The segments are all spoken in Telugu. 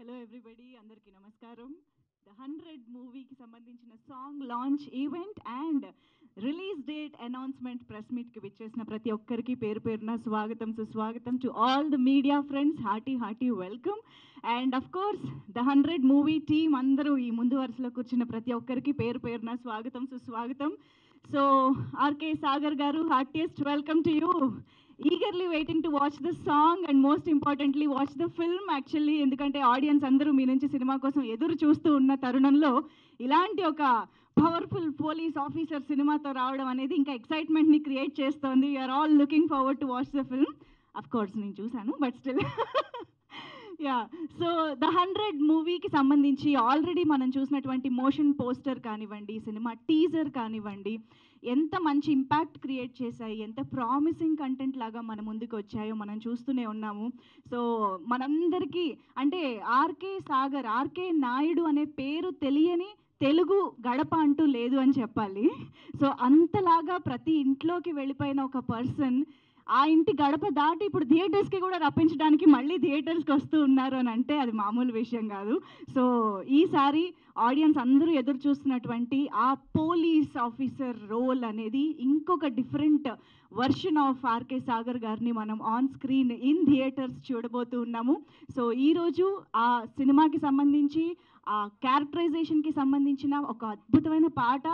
హలో ఎవ్రీబడి, అందరికీ నమస్కారం. ద 100 మూవీకి సంబంధించిన song launch event and release date announcement press మీట్కి విచ్చేసిన ప్రతి ఒక్కరికి పేరు పేరున స్వాగతం సుస్వాగతం. To all the media friends, hearty welcome. And of course the 100 movie team అందరూ ఈ ముందు వరుసలో కూర్చున్న ప్రతి ఒక్కరికి పేరు పేరున స్వాగతం సుస్వాగతం. సో ఆర్కే సాగర్ గారు, heartiest welcome to you. Eagerly waiting to watch the song and most importantly watch the film actually. ఎందుకంటే ఆడియన్స్ అందరూ మీ నుంచి సినిమా కోసం ఎదురు చూస్తూ ఉన్న తరుణంలో ఇలాంటి ఒక పవర్ఫుల్ పోలీస్ ఆఫీసర్ సినిమాతో రావడం అనేది ఇంకా ఎక్సైట్మెంట్ని క్రియేట్ చేస్తోంది. We're all looking forward to watch the film. Of course నేను చూశాను, but still yeah. So the 100 మూవీకి సంబంధించి ఆల్రెడీ మనం చూసినటువంటి మోషన్ పోస్టర్ కానివ్వండి, సినిమా టీజర్ కానివ్వండి, ఎంత మంచి ఇంపాక్ట్ క్రియేట్ చేశాయి, ఎంత ప్రామిసింగ్ కంటెంట్ లాగా మన ముందుకు వచ్చాయో మనం చూస్తూనే ఉన్నాము. సో మనందరికీ అంటే ఆర్కే సాగర్, ఆర్కే నాయుడు అనే పేరు తెలియని తెలుగు గడప అంటూ లేదు అని చెప్పాలి. సో అంతలాగా ప్రతి ఇంట్లోకి వెళ్ళిపోయిన ఒక పర్సన్ ఆ ఇంటి గడప దాటి ఇప్పుడు థియేటర్స్కి కూడా రప్పించడానికి మళ్ళీ థియేటర్స్కి వస్తూ ఉన్నారు అని అంటే అది మామూలు విషయం కాదు. సో ఈసారి ఆడియన్స్ అందరూ ఎదురు చూస్తున్నటువంటి ఆ పోలీస్ ఆఫీసర్ రోల్ అనేది ఇంకొక different version of RK Sagar గారిని మనం ఆన్ స్క్రీన్ ఇన్ థియేటర్స్ చూడబోతూ ఉన్నాము. సో ఈరోజు ఆ సినిమాకి సంబంధించి ఆ క్యారెక్టరైజేషన్కి సంబంధించిన ఒక అద్భుతమైన పాట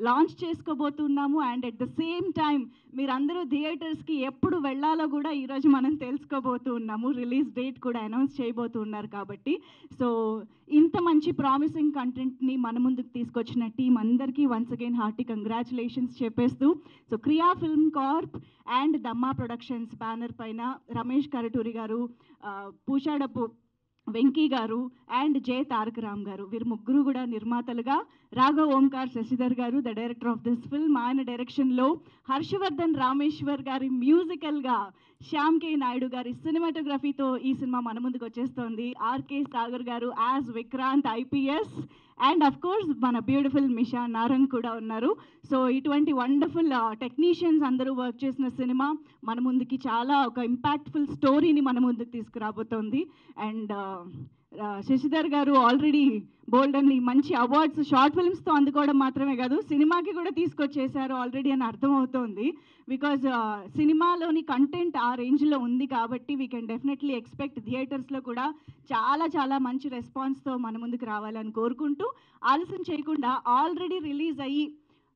లాంచ్ చేసుకోబోతున్నాము. And at the same time మీరందరూ థియేటర్స్కి ఎప్పుడు వెళ్ళాలో కూడా ఈరోజు మనం తెలుసుకోబోతూ ఉన్నాము. రిలీజ్ డేట్ కూడా అనౌన్స్ చేయబోతూ ఉన్నారు కాబట్టి. సో ఇంత మంచి ప్రామిసింగ్ కంటెంట్ని మన ముందుకు తీసుకొచ్చిన టీం అందరికీ వన్స్ అగైన్ హార్టీ కంగ్రాచులేషన్స్ చెప్పేస్తూ, so Kriya film corp and Dhamma productions banner పైన రమేష్ కరటూరి గారు, పూషాడపు వెంకీ గారు అండ్ జే తారక రామ్ గారు, వీరు ముగ్గురు కూడా నిర్మాతలుగా, రాఘవ్ ఓంకార్ శశిధర్ గారు the director of this film, ఆయన డైరెక్షన్లో హర్షవర్ధన్ రామేశ్వర్ గారి మ్యూజికల్గా, శ్యామ్ కే నాయుడు గారి సినిమాటోగ్రఫీతో ఈ సినిమా మన ముందుకు వచ్చేస్తోంది. ఆర్కే సాగర్ గారు as Vikrant IPS and of course మన బ్యూటిఫుల్ మిషా నారంగ్ కూడా ఉన్నారు. సో ఇటువంటి వండర్ఫుల్ టెక్నీషియన్స్ అందరూ వర్క్ చేసిన సినిమా మన ముందుకి చాలా ఒక ఇంపాక్ట్ఫుల్ స్టోరీని మన ముందుకు తీసుకురాబోతోంది. అండ్ శశిధర్ గారు ఆల్రెడీ బోల్డ్ అని మంచి అవార్డ్స్ షార్ట్ ఫిల్మ్స్తో అందుకోవడం మాత్రమే కాదు, సినిమాకి కూడా తీసుకొచ్చేసారు ఆల్రెడీ అని అర్థమవుతోంది. బికాజ్ సినిమాలోని కంటెంట్ ఆ రేంజ్లో ఉంది కాబట్టి వీ కెన్ డెఫినెట్లీ ఎక్స్పెక్ట్ థియేటర్స్లో కూడా చాలా మంచి రెస్పాన్స్తో మన ముందుకు రావాలని కోరుకుంటూ, ఆలస్యం చేయకుండా ఆల్రెడీ రిలీజ్ అయ్యి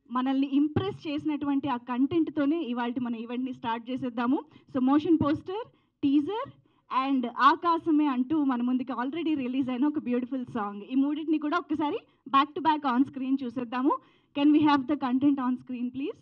మనల్ని ఇంప్రెస్ చేసినటువంటి ఆ కంటెంట్తోనే ఇవాళ మన ఈవెంట్ని స్టార్ట్ చేసేద్దాము. So motion poster, teaser and ఆకాశమే అంటూ మన ముందుకి ఆల్రెడీ రిలీజ్ అయిన ఒక బ్యూటిఫుల్ సాంగ్, ఈ మూడింటిని కూడా ఒక్కసారి back to back on screen చూసేద్దాము. Can we have the content on screen please?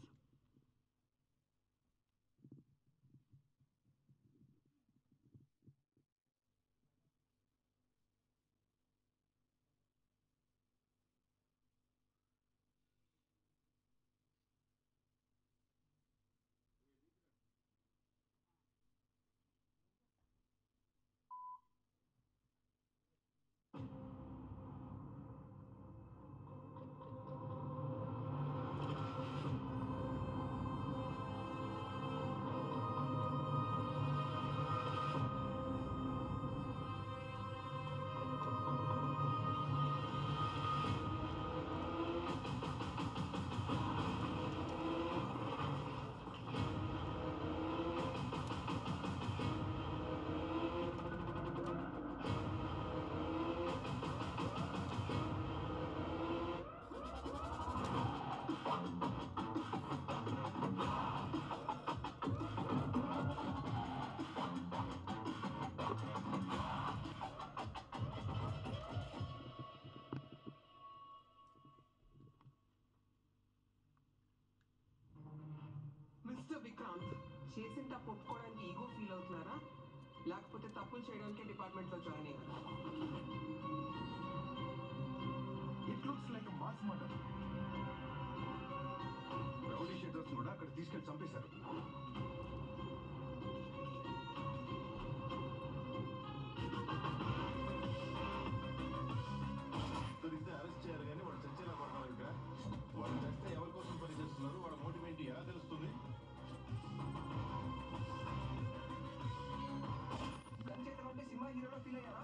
Mister Vikrant, చేసిన తప్పు ఒప్పుకోవడానికి ఈగో ఫీల్ అవుతున్నారా, లేకపోతే తప్పులు చేయడానికి డిపార్ట్మెంట్లో జాయిన్ అయ్యారా? It looks like mass murder. Rowdy sheeters కూడా అక్కడ తీసుకెళ్లి చంపేశారు. దొరికితే అరెస్ట్ చేయాలి కానీ వాడు చచ్చేలా పడతారు. ఇంకా వాళ్ళు చస్తే ఎవరి కోసం పని చేస్తున్నారు, వాళ్ళ మోటివ్ ఏంటి ఎలా తెలుస్తుంది? గన్ చేతమంటే సినిమా హీరోలో ఫీల్ అయ్యారా?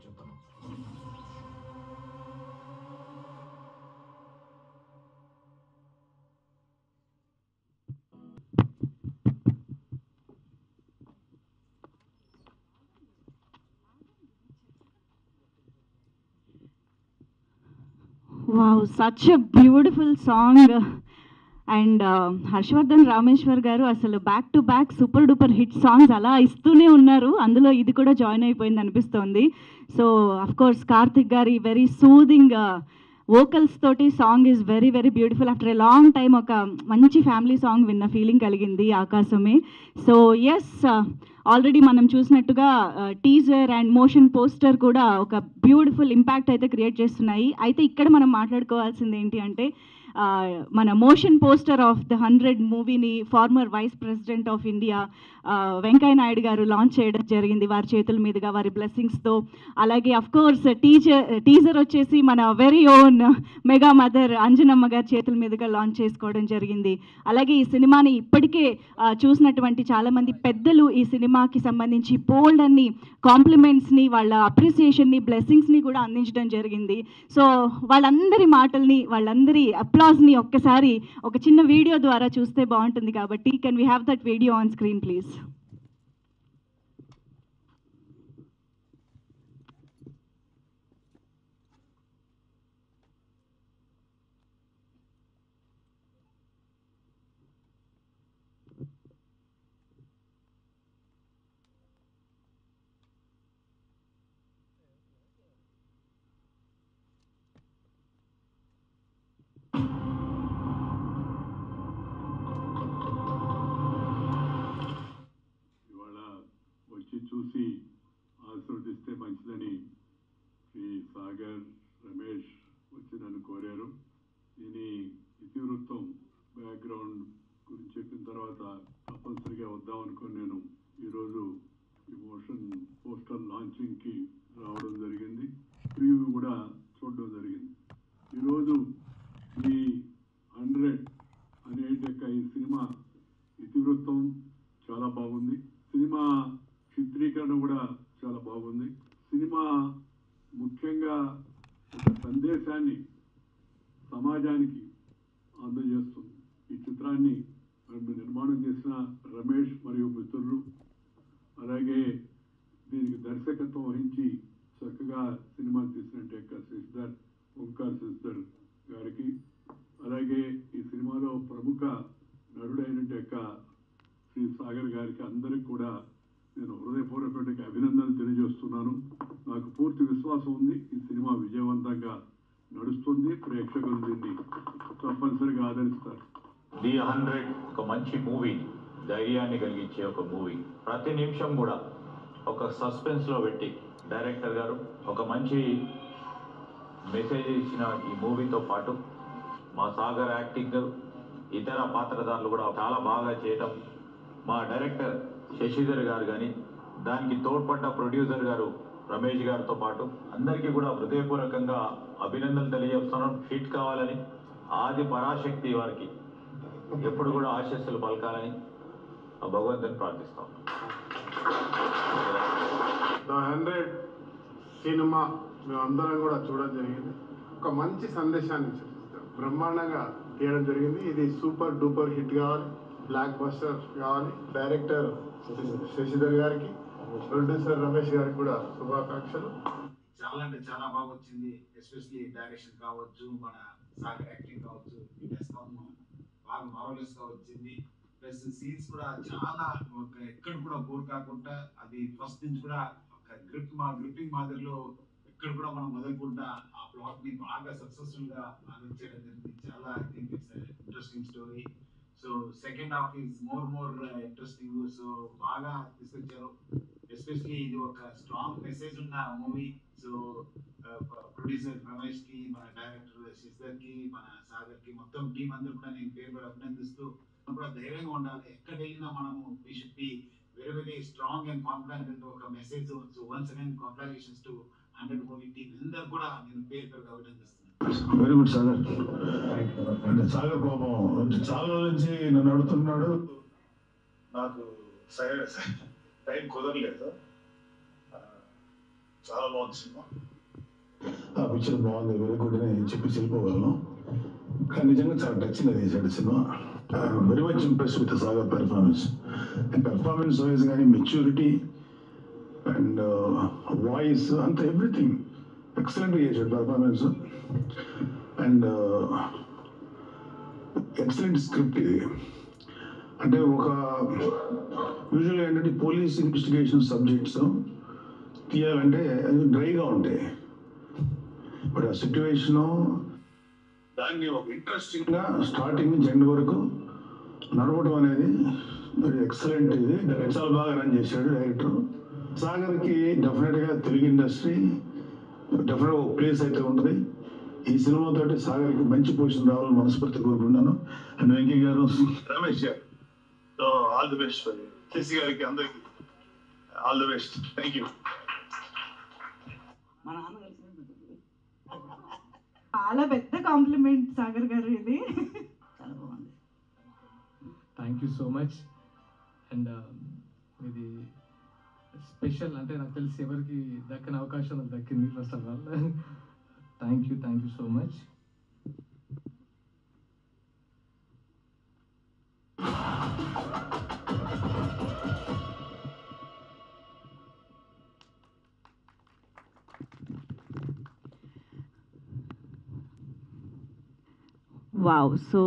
చెప్తాను. Wow, such a beautiful song. And Harshavardhan Rameshwar garu అసలు back to back super duper hit songs అలా ఇస్తూనే ఉన్నారు. అందులో ఇది కూడా జాయిన్ అయిపోయింది అనిపిస్తోంది. సో అఫ్ కోర్స్ కార్తిక్ గారి వెరీ సూదింగ్ వోకల్స్ తోటి song is very very beautiful. After a long time ఒక మంచి ఫ్యామిలీ సాంగ్ విన్న ఫీలింగ్ కలిగింది ఆకాశమే. సో ఎస్, ఆల్రెడీ మనం చూసినట్టుగా టీజర్ అండ్ మోషన్ పోస్టర్ కూడా ఒక బ్యూటిఫుల్ ఇంపాక్ట్ అయితే క్రియేట్ చేస్తున్నాయి. అయితే ఇక్కడ మనం మాట్లాడుకోవాల్సింది ఏంటి అంటే మన మోషన్ పోస్టర్ ఆఫ్ ద 100 మూవీని former vice president of India Venkaiah Naidu garu launch చేయడం జరిగింది వారి చేతుల మీదుగా, వారి బ్లెస్సింగ్స్తో. అలాగే అఫ్ కోర్స్ టీజర్ వచ్చేసి మన very own mega mother Anjanamma గారి చేతుల మీదుగా లాంచ్ చేసుకోవడం జరిగింది. అలాగే ఈ సినిమాని ఇప్పటికే చూసినటువంటి చాలామంది పెద్దలు ఈ సినిమాకి సంబంధించి బోల్డ్ అన్ని కాంప్లిమెంట్స్ని, వాళ్ళ అప్రిసియేషన్ని, బ్లెస్సింగ్స్ని కూడా అందించడం జరిగింది. సో వాళ్ళందరి మాటల్ని, వాళ్ళందరి అప్లాజ్ని ఒక్కసారి ఒక చిన్న వీడియో ద్వారా చూస్తే బాగుంటుంది. కాబట్టి can we have that video on screen please? చూసి ఆశీర్వదిస్తే మంచిదని శ్రీ సాగర్ రమేష్ వచ్చి నన్ను కోరారు. దీని ఇతివృత్తం బ్యాక్గ్రౌండ్ గురించి చెప్పిన తర్వాత తప్పనిసరిగా వద్దాం అనుకుని నేను ఈరోజు ఈ మోషన్ పోస్టర్ లాంచింగ్కి రావడం జరిగింది. ప్రివ్యూ కూడా చూడడం జరిగింది. ఈరోజు ఈ 100 అనేట ఈ సినిమా ఇతివృత్తం చాలా బాగుంది. సినిమా చిత్రీకరణ కూడా చాలా బాగుంది. సినిమా ముఖ్యంగా ఒక సందేశాన్ని సమాజానికి అందజేస్తుంది. ఈ చిత్రాన్ని నిర్మాణం చేసిన రమేష్ మరియు మిత్రులు, అలాగే దీనికి దర్శకత్వం వహించి చక్కగా సినిమా తీసినట్టు శశిధర్, ఓంకార్ శశిధర్ గారికి, అలాగే ఈ సినిమాలో ప్రముఖ నరుడైనట్టు శ్రీ సాగర్ గారికి, అందరికి కూడా నేను హృదయపూర్వక అభినందనలు తెలియజేస్తున్నాను. నాకు పూర్తి విశ్వాసం ఉంది ఈ సినిమా విజయవంతంగా నడుస్తుంది. ప్రేక్షకులు దీన్ని తప్పనిసరిగా ఆదరిస్తారు. ది 100 ఒక మంచి మూవీ, ధైర్యాన్ని కలిగించే ఒక మూవీ. ప్రతి నిమిషం కూడా ఒక సస్పెన్స్లో పెట్టి డైరెక్టర్ గారు ఒక మంచి మెసేజ్ ఇచ్చిన ఈ మూవీతో పాటు మా సాగర్ యాక్టింగ్, ఇతర పాత్రధారులు కూడా చాలా బాగా చేయటం, మా డైరెక్టర్ శశిధర్ గారు కానీ, దానికి తోడ్పడ్డ ప్రొడ్యూసర్ గారు రమేష్ గారితో పాటు అందరికీ కూడా హృదయపూర్వకంగా అభినందనలు తెలియజేస్తున్నాం. హిట్ కావాలని, ఆది పరాశక్తి వారికి ఎప్పుడు కూడా ఆశీస్సులు పలకాలని ఆ భగవంతుని ప్రార్థిస్తాం. ద 100 సినిమా మేమందరం కూడా చూడడం జరిగింది. ఒక మంచి సందేశాన్ని బ్రహ్మాండంగా తీయడం జరిగింది. ఇది సూపర్ డూపర్ హిట్ కావాలి, బ్లాక్ బస్టర్ కావాలి. డైరెక్టర్ శశిధర్ గారికి, ప్రొడ్యూసర్ రమేష్ గారికి కూడా శుభాకాంక్షలు. చాలా అంటే చాలా బాగా వచ్చింది. ఎస్పెషలీ డైరెక్షన్ కావచ్చు, మన సాగర్ యాక్టింగ్ కావచ్చు, బాగా మార్వెలస్ గా వచ్చింది. ప్లస్ సీన్స్ కూడా చాలా ఎక్కడ కూడా బోర్ కాకుండా, అది ఫస్ట్ నుంచి కూడా ఒక గ్రిప్పింగ్ మాదిరిలో ఎక్కడ కూడా మనం వదలకుండా ఆ ప్లాట్ ని బాగా సక్సెస్ఫుల్ గా ఆలోచించడం జరిగింది. చాలా I think it's interesting story. So second half is more interesting. So బాగా తీసుకొచ్చారు. ఎస్పెషలీ ఇది ఒక స్ట్రాంగ్ మెసేజ్ ఉన్న మూవీ. సో ప్రొడ్యూసర్ రమేష్ కి, మన డైరెక్టర్ శశిధర్ కి, మన సాగర్ కి, మొత్తం టీం అందరూ కూడా నేను పేరు అభినందిస్తూ, కూడా ధైర్యంగా ఉండాలి. ఎక్కడ వెళ్ళినా మనము we should be very very strong and confident అంటూ ఒక message. So once again congratulations to 100 movie team అందరూ కూడా నేను పేరు అభినందిస్తున్నాను. Very good Sagar. అంటే సాగర్ పాపం చాలా నుంచి నన్ను అడుగుతున్నాడు. నాకు టైం కుదరలేదు. చాలా బాగుంది సినిమా. ఆ పిక్చర్ బాగుంది, వెరీ గుడ్ అని చెప్పి వెళ్ళిపోగలను. కానీ నిజంగా చాలా టచ్గా తీశాడు cinema. Very much impress with Sagar performance. Performance wise కానీ మెచ్యూరిటీ అండ్ వాయిస్ అంత ఎవ్రీథింగ్ ఎక్సలెంట్గా చేశాడు పెర్ఫార్మెన్స్. అండ్ ఎక్సలెంట్ స్క్రిప్ట్ ఇది. అంటే ఒక యూజువల్గా ఏంటంటే పోలీస్ ఇన్వెస్టిగేషన్ సబ్జెక్ట్స్ తీయాలంటే అది డ్రైగా ఉంటాయి. బట్ ఆ సిచ్యువేషను దాన్ని ఒక ఇంట్రెస్టింగ్గా స్టార్టింగ్ నుంచి ఎండ్ వరకు నడవడం అనేది ఎక్సలెంట్. ఇది చాలా బాగా రన్ చేశాడు డైరెక్టర్. సాగర్కి డెఫినెట్గా తెలుగు ఇండస్ట్రీ డెఫినెట్గా ఒక ప్లేస్ అయితే ఉంటుంది. ఈ సినిమాతో సాగర్కి మంచి పొజిషన్ రావాలని మనస్ఫూర్తి కోరుకుంటున్నాను. అండ్ వెంకీ గారు, రమేష్ గారు, ఆల్ ది బెస్ట్. శశి గారికి అందరికి all the best. Thank you. చాలా పెద్ద కాంప్లిమెంట్ సాగర్ గారు, ఇది చాలా బాగుంది. Thank you so much. And ఇది స్పెషల్ అంటే నాకు తెలిసి ఎవరికి దక్కని అవకాశం నాకు దక్కింది. First of all thank you so much. Wow. So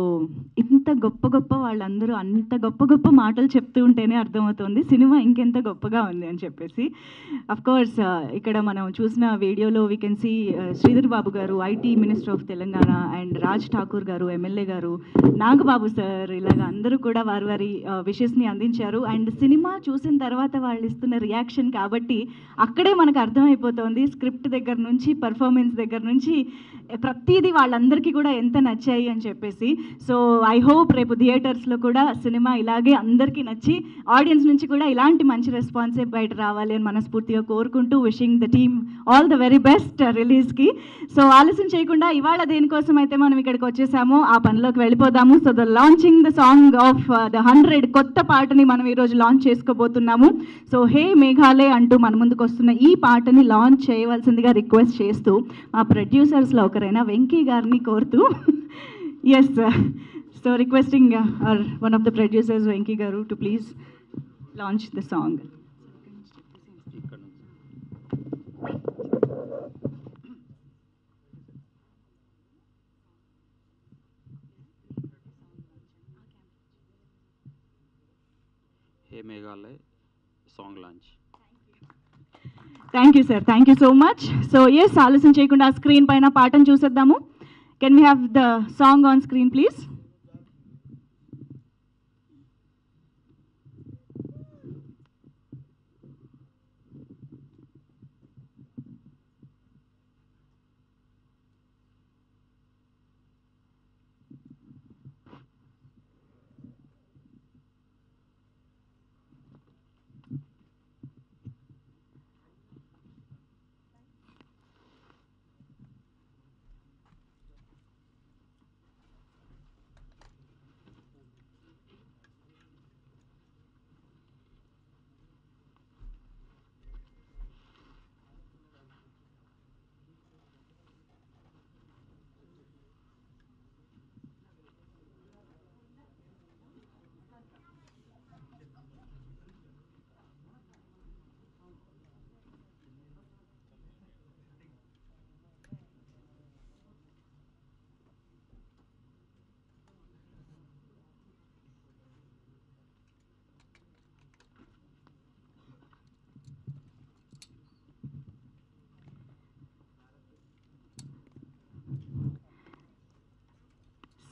ఇంత గొప్ప గొప్ప వాళ్ళందరూ అంత గొప్ప గొప్ప మాటలు చెప్తూ ఉంటేనే అర్థమవుతుంది సినిమా ఇంకెంత గొప్పగా ఉంది అని చెప్పేసి. కోర్స్ ఇక్కడ మనం చూసిన వీడియోలో we can see Sridhar Babu గారు, IT minister of Telangana, and Raj Thakur గారు, ఎమ్మెల్యే గారు, నాగబాబు సార్, ఇలాగ అందరూ కూడా వారి వారి విషెస్ని అందించారు. అండ్ సినిమా చూసిన తర్వాత వాళ్ళు ఇస్తున్న రియాక్షన్ కాబట్టి అక్కడే మనకు అర్థమైపోతుంది స్క్రిప్ట్ దగ్గర నుంచి, పర్ఫార్మెన్స్ దగ్గర నుంచి ప్రతిదీ వాళ్ళందరికీ కూడా ఎంత నచ్చాయి అని చెప్పేసి. సో ఐ హోప్ రేపు థియేటర్స్లో కూడా సినిమా ఇలాగే అందరికీ నచ్చి ఆడియన్స్ నుంచి కూడా ఇలాంటి మంచి రెస్పాన్సే బయట రావాలి అని మనస్ఫూర్తిగా కోరుకుంటూ wishing the team all the very best రిలీజ్కి. సో ఆలస్యం చేయకుండా ఇవాళ దేనికోసం అయితే మనం ఇక్కడికి వచ్చేసామో ఆ పనిలోకి వెళ్ళిపోదాము. So the launching the song of the 100 కొత్త పాటని మనం ఈరోజు లాంచ్ చేసుకోబోతున్నాము. సో హే మేఘాలే అంటూ మన ముందుకు వస్తున్న ఈ పాటని లాంచ్ చేయవలసిందిగా రిక్వెస్ట్ చేస్తూ మా ప్రొడ్యూసర్స్లో ఒకరైన వెంకీ గారిని కోరుతూ yes so requesting one of the producers Venki garu to please launch the song. Hey Meghalaya song launch. Thank you sir, thank you so much. So yes, ఆలస్యం చేయకుండా స్క్రీన్ పైన పాటను చూసేద్దాము. Can we have the song on screen, please?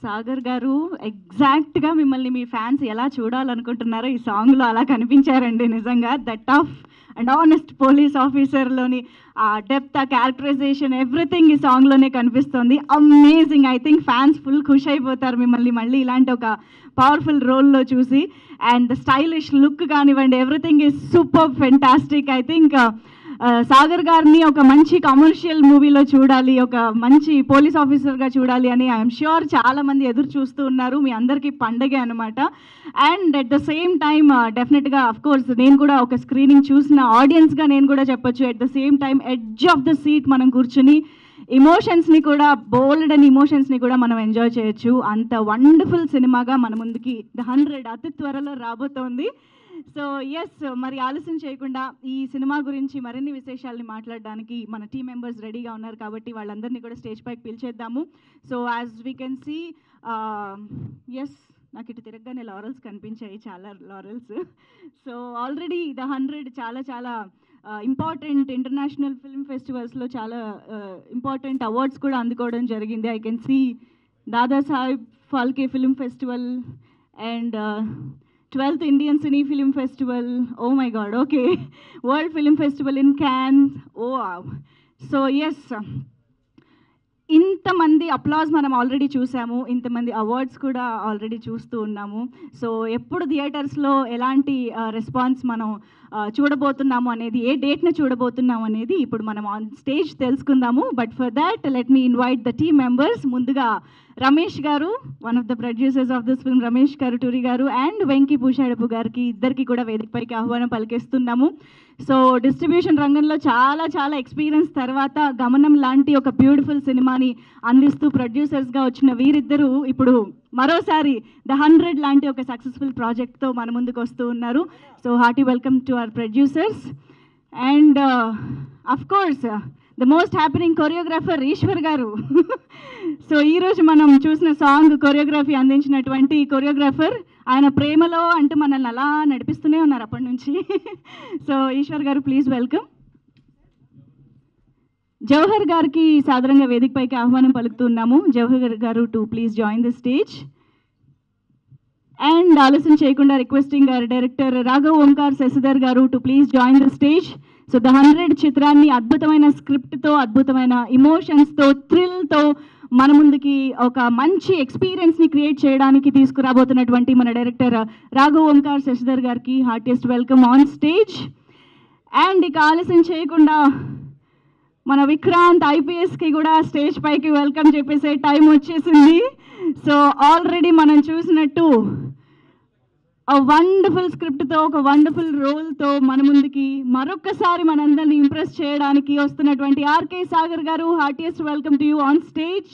Sagar గారు ఎగ్జాక్ట్గా మిమ్మల్ని మీ ఫ్యాన్స్ ఎలా చూడాలనుకుంటున్నారో ఈ సాంగ్లో అలా కనిపించారండి. నిజంగా that tough and honest police ఆఫీసర్లోని ఆ డెప్త్, ఆ క్యారెక్టరైజేషన్, ఎవ్రీథింగ్ ఈ సాంగ్లోనే కనిపిస్తుంది. Amazing. I think fans full ఖుషి అయిపోతారు మిమ్మల్ని మళ్ళీ ఇలాంటి ఒక పవర్ఫుల్ రోల్లో చూసి. అండ్ ద స్టైలిష్ లుక్ కానివ్వండి, everything is super fantastic. I think Sagar గారిని ఒక మంచి కమర్షియల్ మూవీలో చూడాలి, ఒక మంచి పోలీస్ ఆఫీసర్గా చూడాలి అని ఐఎమ్ ష్యూర్ చాలామంది ఎదురు చూస్తూ ఉన్నారు. మీ అందరికీ పండగే అనమాట. And at the same time డెఫినెట్గా అఫ్కోర్స్ నేను కూడా ఒక స్క్రీనింగ్ చూసిన ఆడియన్స్గా నేను కూడా చెప్పొచ్చు, at the same time edge of the seat మనం కూర్చుని ఇమోషన్స్ని కూడా, బోల్డ్ అండ్ ఇమోషన్స్ని కూడా మనం ఎంజాయ్ చేయొచ్చు. అంత వండర్ఫుల్ సినిమాగా మన ముందుకి ద 100 అతి త్వరలో రాబోతోంది. సో ఎస్, మరి ఆలస్యం చేయకుండా ఈ సినిమా గురించి మరిన్ని విశేషాలని మాట్లాడడానికి మన టీం మెంబర్స్ రెడీగా ఉన్నారు కాబట్టి వాళ్ళందరినీ కూడా స్టేజ్ పైకి పిలిచేద్దాము. So as we can see, yes, నాకు ఇటు తిరగగానే లారల్స్ కనిపించాయి, చాలా లారల్స్. సో ఆల్రెడీ ద 100 చాలా చాలా ఇంపార్టెంట్ ఇంటర్నేషనల్ ఫిల్మ్ ఫెస్టివల్స్లో చాలా ఇంపార్టెంట్ అవార్డ్స్ కూడా అందుకోవడం జరిగింది. I can see Dadasaheb Phalke film festival and 12th Indian Cine Film Festival, oh my god, okay, World Film Festival in Cannes, oh wow. So yes, ఇంతమంది అప్లాజ్ మనం ఆల్రెడీ చూసాము, ఇంతమంది అవార్డ్స్ కూడా ఆల్రెడీ చూస్తూ ఉన్నాము. సో ఎప్పుడు థియేటర్స్లో ఎలాంటి రెస్పాన్స్ మనం చూడబోతున్నాము అనేది, ఏ డేట్ని చూడబోతున్నాము అనేది ఇప్పుడు మనం ఆన్ స్టేజ్ తెలుసుకుందాము. But for that let me invite the team members. ముందుగా రమేష్ గారు, one of the producers of this film, Ramesh Karuturi గారు అండ్ వెంకీ పూషాడపు గారికి, ఇద్దరికి కూడా వేదికపైకి ఆహ్వానం పలికేస్తున్నాము. సో డిస్ట్రిబ్యూషన్ రంగంలో చాలా చాలా ఎక్స్పీరియన్స్ తర్వాత గమనం లాంటి ఒక బ్యూటిఫుల్ సినిమాని అందిస్తూ ప్రొడ్యూసర్స్గా వచ్చిన వీరిద్దరూ ఇప్పుడు మరోసారి ద 100 లాంటి ఒక సక్సెస్ఫుల్ ప్రాజెక్ట్తో మన ముందుకు వస్తూ ఉన్నారు. So hearty welcome to our producers and of course the most happening choreographer Eshwar garu. So ఈరోజు మనం చూసిన సాంగ్ కొరియోగ్రఫీ అందించినటువంటి కొరియోగ్రాఫర్, ఆయన ప్రేమలో అంటే మనల్ని అలా నడిపిస్తూనే ఉన్నారు అప్పటి నుంచి. సో ఈశ్వర్ గారు ప్లీజ్ వెల్కమ్. జవహర్ గారికి సాధారణంగా వేదికపైకి ఆహ్వానం పలుకుతున్నాము. జవహర్ గారు to please join the stage. And ఆలస్యం చేయకుండా రిక్వెస్టింగ్ గారు director Raghav Omkar Shashidhar garu to please join the stage. So the 100 చిత్రాన్ని అద్భుతమైన స్క్రిప్ట్తో, అద్భుతమైన ఇమోషన్స్తో, థ్రిల్తో మన ముందుకి ఒక మంచి ఎక్స్పీరియన్స్ని క్రియేట్ చేయడానికి తీసుకురాబోతున్నటువంటి మన డైరెక్టర్ రాఘవ్ ఓంకార్ శశిధర్ గారికి heartiest welcome on stage. And ఇక ఆలస్యం చేయకుండా మన విక్రాంత్ ఐపీఎస్కి కూడా స్టేజ్ పైకి వెల్కమ్ చెప్పేసే టైం వచ్చేసింది. సో ఆల్రెడీ మనం చూసినట్టు వండర్ఫుల్ స్క్రిప్ట్తో, ఒక వండర్ఫుల్ రోల్తో మన ముందుకి మరొక్కసారి మనందరినీ ఇంప్రెస్ చేయడానికి వస్తున్నటువంటి ఆర్కే సాగర్ గారు, heartiest welcome to you on stage.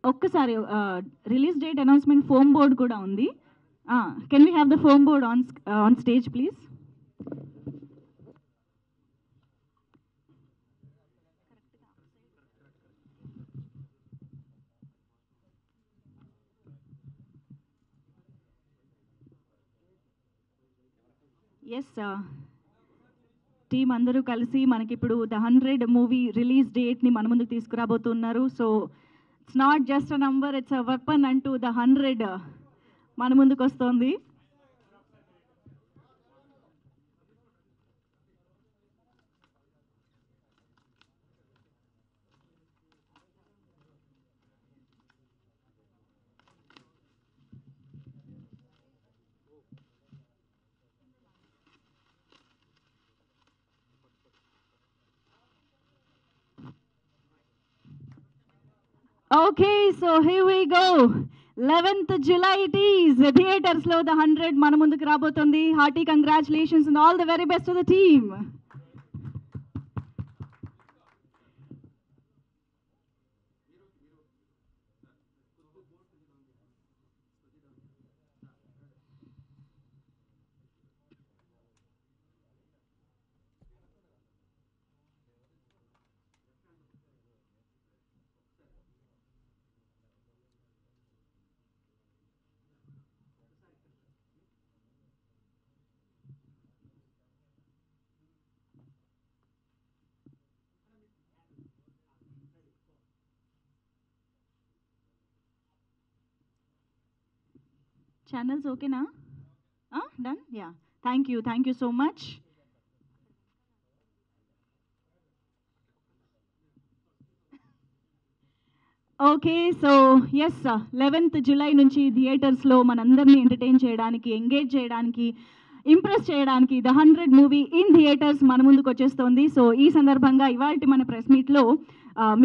ఒక్కసారి release date announcement foam board కూడా ఉంది. Can we have the foam board on stage please? Yes team అందరూ కలిసి మనకిప్పుడు ద 100 మూవీ రిలీజ్ డేట్ని మన ముందుకు తీసుకురాబోతున్నారు. So it's not just a number, it's a weapon అంటూ ద 100 మన ముందుకు వస్తుంది. Okay, so here we go. 11th July it is. Theaters lo the 100 మన ముందుకు రాబోతుంది. Hearty congratulations and all the very best to the team. Channels okay na? Done? Yeah. Thank you so much. Okay so yes 11th July నుంచి థియేటర్స్లో మనందరినీ ఎంటర్టైన్ చేయడానికి, ఎంగేజ్ చేయడానికి, ఇంప్రెస్ చేయడానికి ద 100 మూవీ ఇన్ థియేటర్స్ మన ముందుకు వచ్చేస్తోంది. సో ఈ సందర్భంగా ఇవాళ మన ప్రెస్ మీట్లో